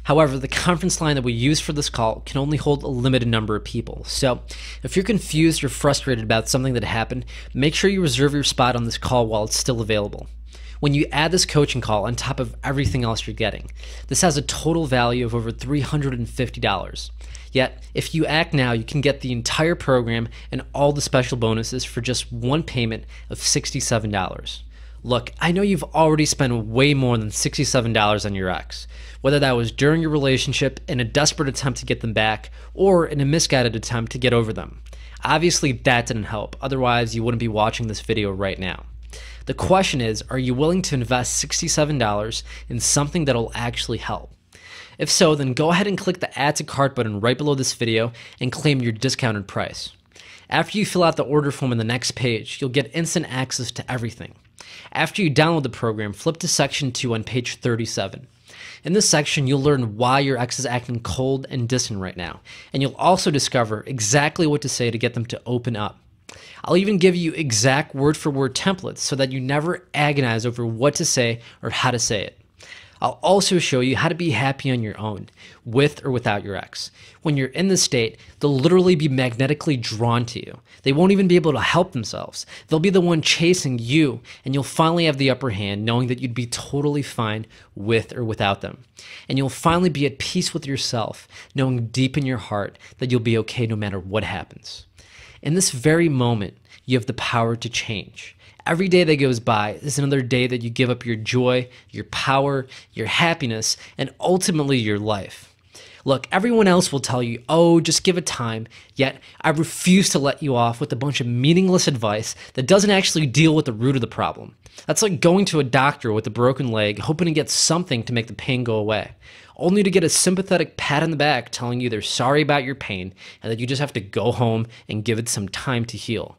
However, the conference line that we use for this call can only hold a limited number of people. So if you're confused or frustrated about something that happened, make sure you reserve your spot on this call while it's still available. When you add this coaching call on top of everything else you're getting, this has a total value of over $350. Yet, if you act now, you can get the entire program and all the special bonuses for just one payment of $67. Look, I know you've already spent way more than $67 on your ex, whether that was during your relationship in a desperate attempt to get them back or in a misguided attempt to get over them. Obviously, that didn't help, otherwise you wouldn't be watching this video right now. The question is, are you willing to invest $67 in something that'll actually help? If so, then go ahead and click the Add to Cart button right below this video and claim your discounted price. After you fill out the order form on the next page, you'll get instant access to everything. After you download the program, flip to section 2 on page 37. In this section, you'll learn why your ex is acting cold and distant right now, and you'll also discover exactly what to say to get them to open up. I'll even give you exact word-for-word templates so that you never agonize over what to say or how to say it. I'll also show you how to be happy on your own, with or without your ex. When you're in this state, they'll literally be magnetically drawn to you. They won't even be able to help themselves. They'll be the one chasing you, and you'll finally have the upper hand knowing that you'd be totally fine with or without them. And you'll finally be at peace with yourself, knowing deep in your heart that you'll be okay no matter what happens. In this very moment, you have the power to change. Every day that goes by is another day that you give up your joy, your power, your happiness, and ultimately your life. Look, everyone else will tell you, oh, just give it time, yet I refuse to let you off with a bunch of meaningless advice that doesn't actually deal with the root of the problem. That's like going to a doctor with a broken leg, hoping to get something to make the pain go away, only to get a sympathetic pat on the back telling you they're sorry about your pain and that you just have to go home and give it some time to heal.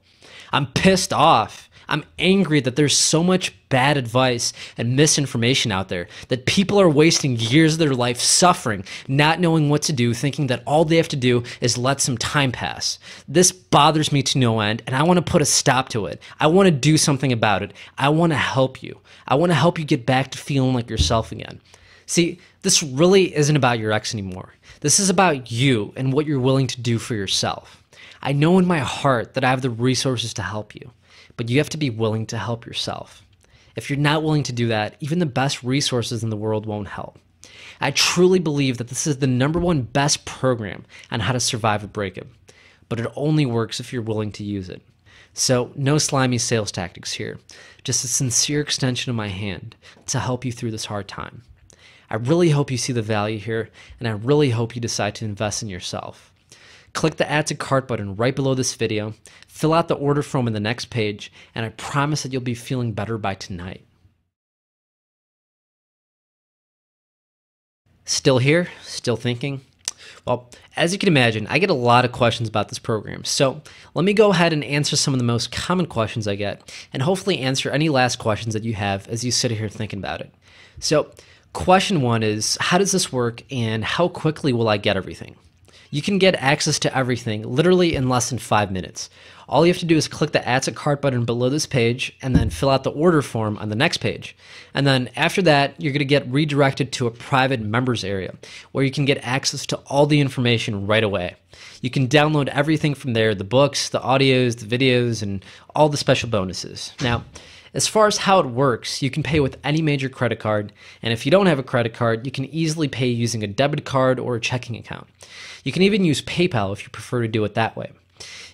I'm pissed off. I'm angry that there's so much bad advice and misinformation out there, that people are wasting years of their life suffering, not knowing what to do, thinking that all they have to do is let some time pass. This bothers me to no end, and I want to put a stop to it. I want to do something about it. I want to help you. I want to help you get back to feeling like yourself again. See, this really isn't about your ex anymore. This is about you and what you're willing to do for yourself. I know in my heart that I have the resources to help you, but you have to be willing to help yourself. If you're not willing to do that, even the best resources in the world won't help. I truly believe that this is the #1 best program on how to survive a breakup, but it only works if you're willing to use it. So no slimy sales tactics here, just a sincere extension of my hand to help you through this hard time. I really hope you see the value here, and I really hope you decide to invest in yourself. Click the Add to Cart button right below this video, fill out the order form in the next page, and I promise that you'll be feeling better by tonight. Still here? Still thinking? Well, as you can imagine, I get a lot of questions about this program, so let me go ahead and answer some of the most common questions I get, and hopefully answer any last questions that you have as you sit here thinking about it. So question one is, how does this work and how quickly will I get everything? You can get access to everything literally in less than 5 minutes. All you have to do is click the Add to Cart button below this page and then fill out the order form on the next page. And then after that, you're going to get redirected to a private members area where you can get access to all the information right away. You can download everything from there, the books, the audios, the videos, and all the special bonuses. Now, as far as how it works, you can pay with any major credit card, and if you don't have a credit card, you can easily pay using a debit card or a checking account. You can even use PayPal if you prefer to do it that way.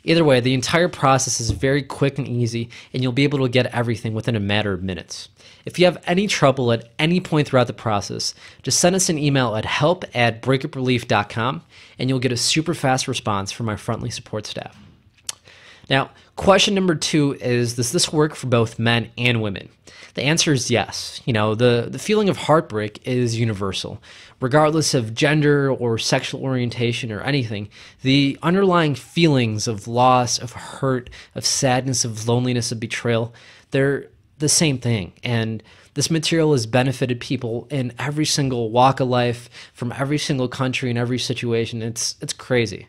Either way, the entire process is very quick and easy, and you'll be able to get everything within a matter of minutes. If you have any trouble at any point throughout the process, just send us an email at help@breakuprelief.com, and you'll get a super fast response from our friendly support staff. Now, question number 2 is, does this work for both men and women? The answer is yes. The feeling of heartbreak is universal. Regardless of gender or sexual orientation or anything, the underlying feelings of loss, of hurt, of sadness, of loneliness, of betrayal, they're the same thing. And this material has benefited people in every single walk of life, from every single country and every situation. It's crazy.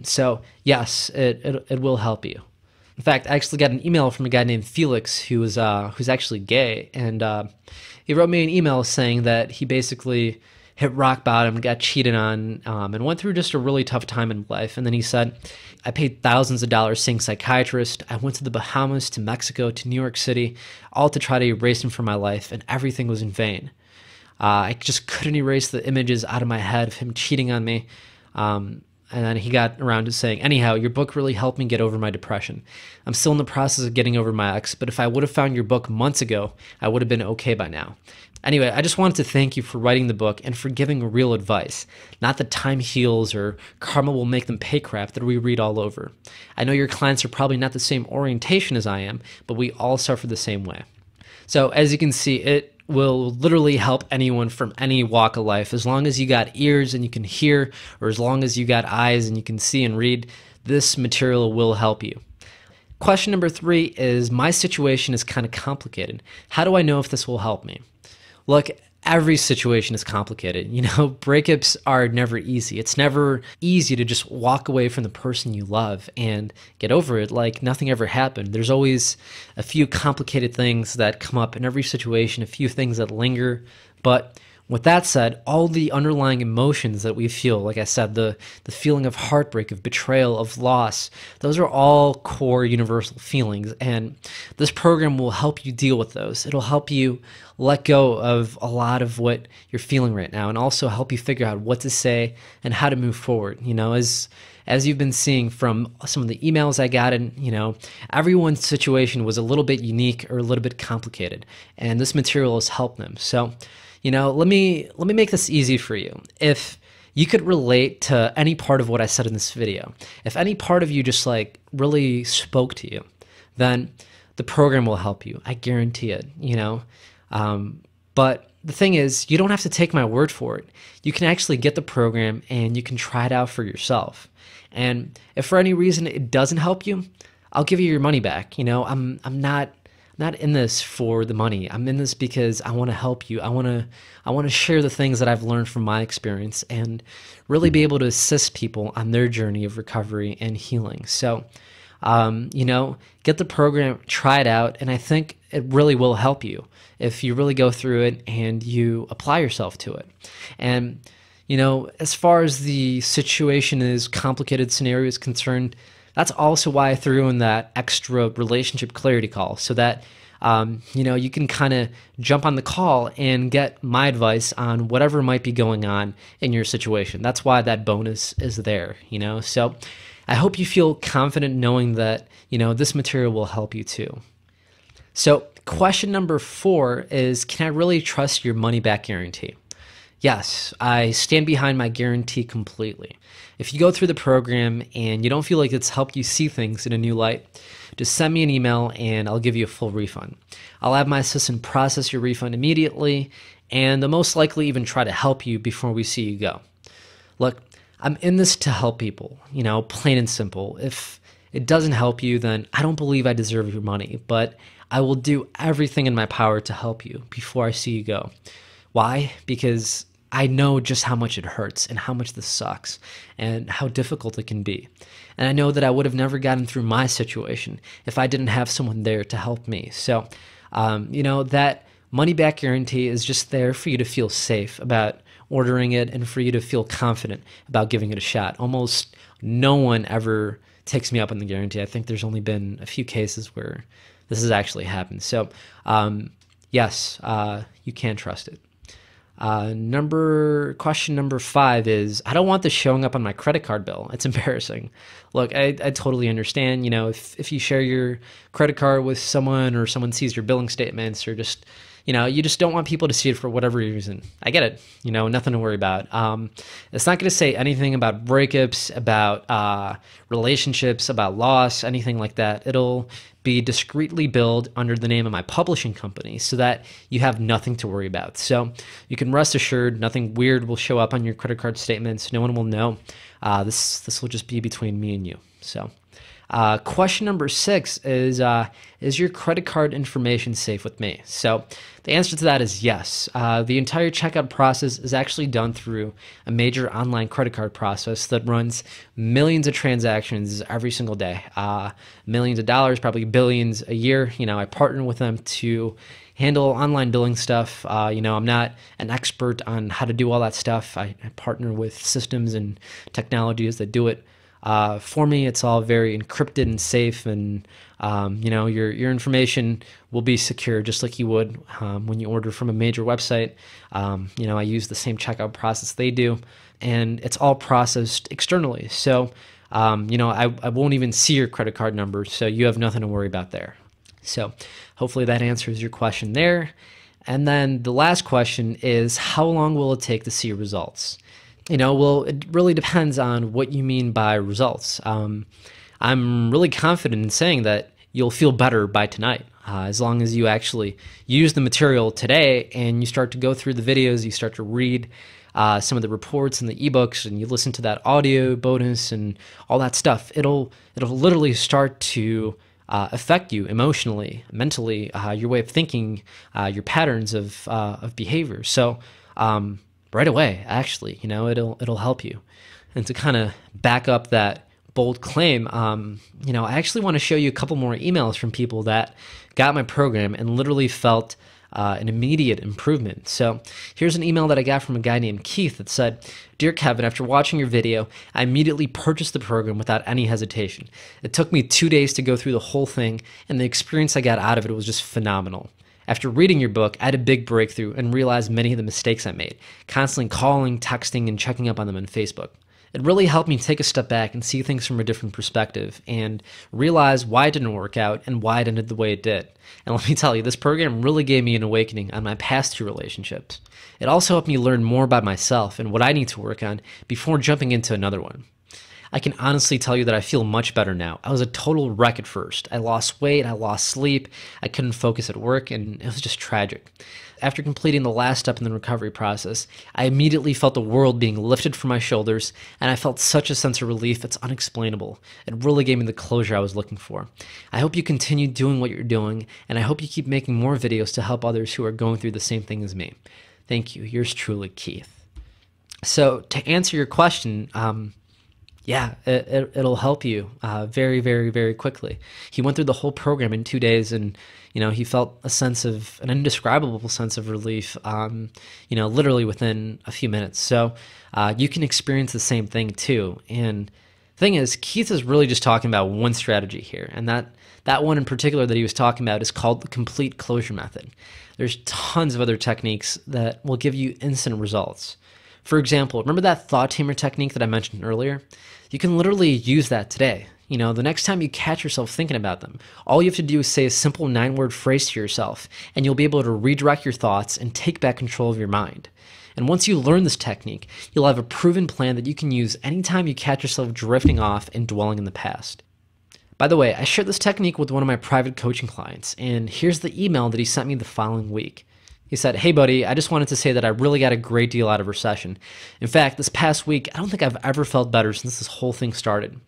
So yes, it will help you. In fact, I actually got an email from a guy named Felix who's actually gay, and he wrote me an email saying that he basically hit rock bottom, got cheated on, and went through just a really tough time in life. And then he said, I paid thousands of dollars seeing psychiatrists. I went to the Bahamas, to Mexico, to New York City, all to try to erase him from my life, and everything was in vain. I just couldn't erase the images out of my head of him cheating on me. And then he got around to saying, anyhow, your book really helped me get over my depression. I'm still in the process of getting over my ex, but if I would have found your book months ago, I would have been okay by now. Anyway, I just wanted to thank you for writing the book and for giving real advice. Not that time heals or karma will make them pay crap that we read all over. I know your clients are probably not the same orientation as I am, but we all suffer the same way. So as you can see, it will literally help anyone from any walk of life. As long as you got ears and you can hear, or as long as you got eyes and you can see and read, this material will help you. Question number 3 is, my situation is kind of complicated. How do I know if this will help me? Look, every situation is complicated. Breakups are never easy. It's never easy to just walk away from the person you love and get over it like nothing ever happened. There's always a few complicated things that come up in every situation, a few things that linger. But with that said, all the underlying emotions that we feel, like I said, the feeling of heartbreak, of betrayal, of loss, those are all core universal feelings, and this program will help you deal with those. It'll help you let go of a lot of what you're feeling right now, and also help you figure out what to say and how to move forward. As you've been seeing from some of the emails I got, and everyone's situation was a little bit unique or a little bit complicated, and this material has helped them. So let me make this easy for you. If you could relate to any part of what I said in this video, if any part of you just really spoke to you, then the program will help you. I guarantee it, But the thing is, you don't have to take my word for it. You can actually get the program and you can try it out for yourself. And if for any reason it doesn't help you, I'll give you your money back. I'm not in this for the money. I'm in this because I want to help you. I want to share the things that I've learned from my experience and really be able to assist people on their journey of recovery and healing. So, get the program, try it out, and I think it really will help you if you really go through it and you apply yourself to it. And, as far as the situation is, complicated scenario is concerned, that's also why I threw in that extra relationship clarity call, so that you can kind of jump on the call and get my advice on whatever might be going on in your situation. That's why that bonus is there, So I hope you feel confident knowing that, this material will help you too. So question number 4 is, can I really trust your money back guarantee? Yes, I stand behind my guarantee completely. If you go through the program and you don't feel like it's helped you see things in a new light, just send me an email and I'll give you a full refund. I'll have my assistant process your refund immediately, and they'll most likely even try to help you before we see you go. Look, I'm in this to help people, plain and simple. If it doesn't help you, then I don't believe I deserve your money, but I will do everything in my power to help you before I see you go. Why? Because I know just how much it hurts and how much this sucks and how difficult it can be. And I know that I would have never gotten through my situation if I didn't have someone there to help me. So, that money back guarantee is just there for you to feel safe about ordering it and for you to feel confident about giving it a shot. Almost no one ever takes me up on the guarantee. I think there's only been a few cases where this has actually happened. So, yes, you can trust it. Question number 5 is, I don't want this showing up on my credit card bill. It's embarrassing. Look, I totally understand, if you share your credit card with someone or someone sees your billing statements or just, you just don't want people to see it for whatever reason. I get it, nothing to worry about. It's not going to say anything about breakups, about relationships, about loss, anything like that. It'll be discreetly billed under the name of my publishing company so that you have nothing to worry about. So you can rest assured nothing weird will show up on your credit card statements. No one will know. This will just be between me and you. So question number 6 is your credit card information safe with me? So the answer to that is yes. The entire checkout process is actually done through a major online credit card process that runs millions of transactions every single day, millions of dollars, probably billions a year. I partner with them to handle online billing stuff. I'm not an expert on how to do all that stuff. I partner with systems and technologies that do it for me. It's all very encrypted and safe, and your information will be secure just like you would when you order from a major website. I use the same checkout process they do, and it's all processed externally. So I won't even see your credit card number, so you have nothing to worry about there. So hopefully that answers your question there. And then the last question is, how long will it take to see results? Well, it really depends on what you mean by results. I'm really confident in saying that you'll feel better by tonight, as long as you actually use the material today and you start to go through the videos, you start to read some of the reports and the ebooks, and you listen to that audio bonus and all that stuff. It'll literally start to affect you emotionally, mentally, your way of thinking, your patterns of behavior. So right away, actually, it'll help you. And to kind of back up that bold claim, I actually want to show you a couple more emails from people that got my program and literally felt an immediate improvement. So here's an email that I got from a guy named Keith that said, "Dear Kevin, after watching your video, I immediately purchased the program without any hesitation. It took me 2 days to go through the whole thing, and the experience I got out of it was just phenomenal. After reading your book, I had a big breakthrough and realized many of the mistakes I made, constantly calling, texting, and checking up on them on Facebook. It really helped me take a step back and see things from a different perspective and realize why it didn't work out and why it ended the way it did. And let me tell you, this program really gave me an awakening on my past 2 relationships. It also helped me learn more about myself and what I need to work on before jumping into another one. I can honestly tell you that I feel much better now. I was a total wreck at first. I lost weight, I lost sleep, I couldn't focus at work, and it was just tragic. After completing the last step in the recovery process, I immediately felt the world being lifted from my shoulders, and I felt such a sense of relief that's unexplainable. It really gave me the closure I was looking for. I hope you continue doing what you're doing, and I hope you keep making more videos to help others who are going through the same thing as me. Thank you. Yours truly, Keith." So to answer your question, yeah, it'll help you very, very, very quickly. He went through the whole program in 2 days, and he felt an indescribable sense of relief, literally within a few minutes. So you can experience the same thing too. And the thing is, Keith is really just talking about one strategy here, and that one in particular that he was talking about is called the complete closure method. There's tons of other techniques that will give you instant results. For example, remember that thought tamer technique that I mentioned earlier? You can literally use that today. The next time you catch yourself thinking about them, all you have to do is say a simple 9-word phrase to yourself, and you'll be able to redirect your thoughts and take back control of your mind. And once you learn this technique, you'll have a proven plan that you can use anytime you catch yourself drifting off and dwelling in the past. By the way, I shared this technique with one of my private coaching clients, and here's the email that he sent me the following week. He said, "Hey buddy, I just wanted to say that I really got a great deal out of recession. In fact, this past week, I don't think I've ever felt better since this whole thing started.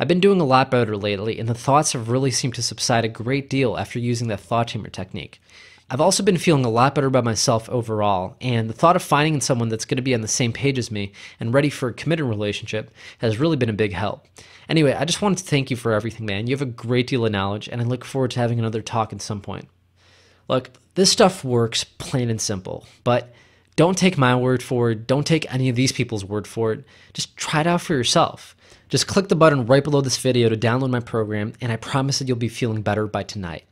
I've been doing a lot better lately, and the thoughts have really seemed to subside a great deal after using that thought chamber technique. I've also been feeling a lot better about myself overall, and the thought of finding someone that's going to be on the same page as me and ready for a committed relationship has really been a big help. Anyway, I just wanted to thank you for everything, man. You have a great deal of knowledge, and I look forward to having another talk at some point. Look, this stuff works plain and simple, but don't take my word for it. Don't take any of these people's word for it. Just try it out for yourself. Just click the button right below this video to download my program, and I promise that you'll be feeling better by tonight.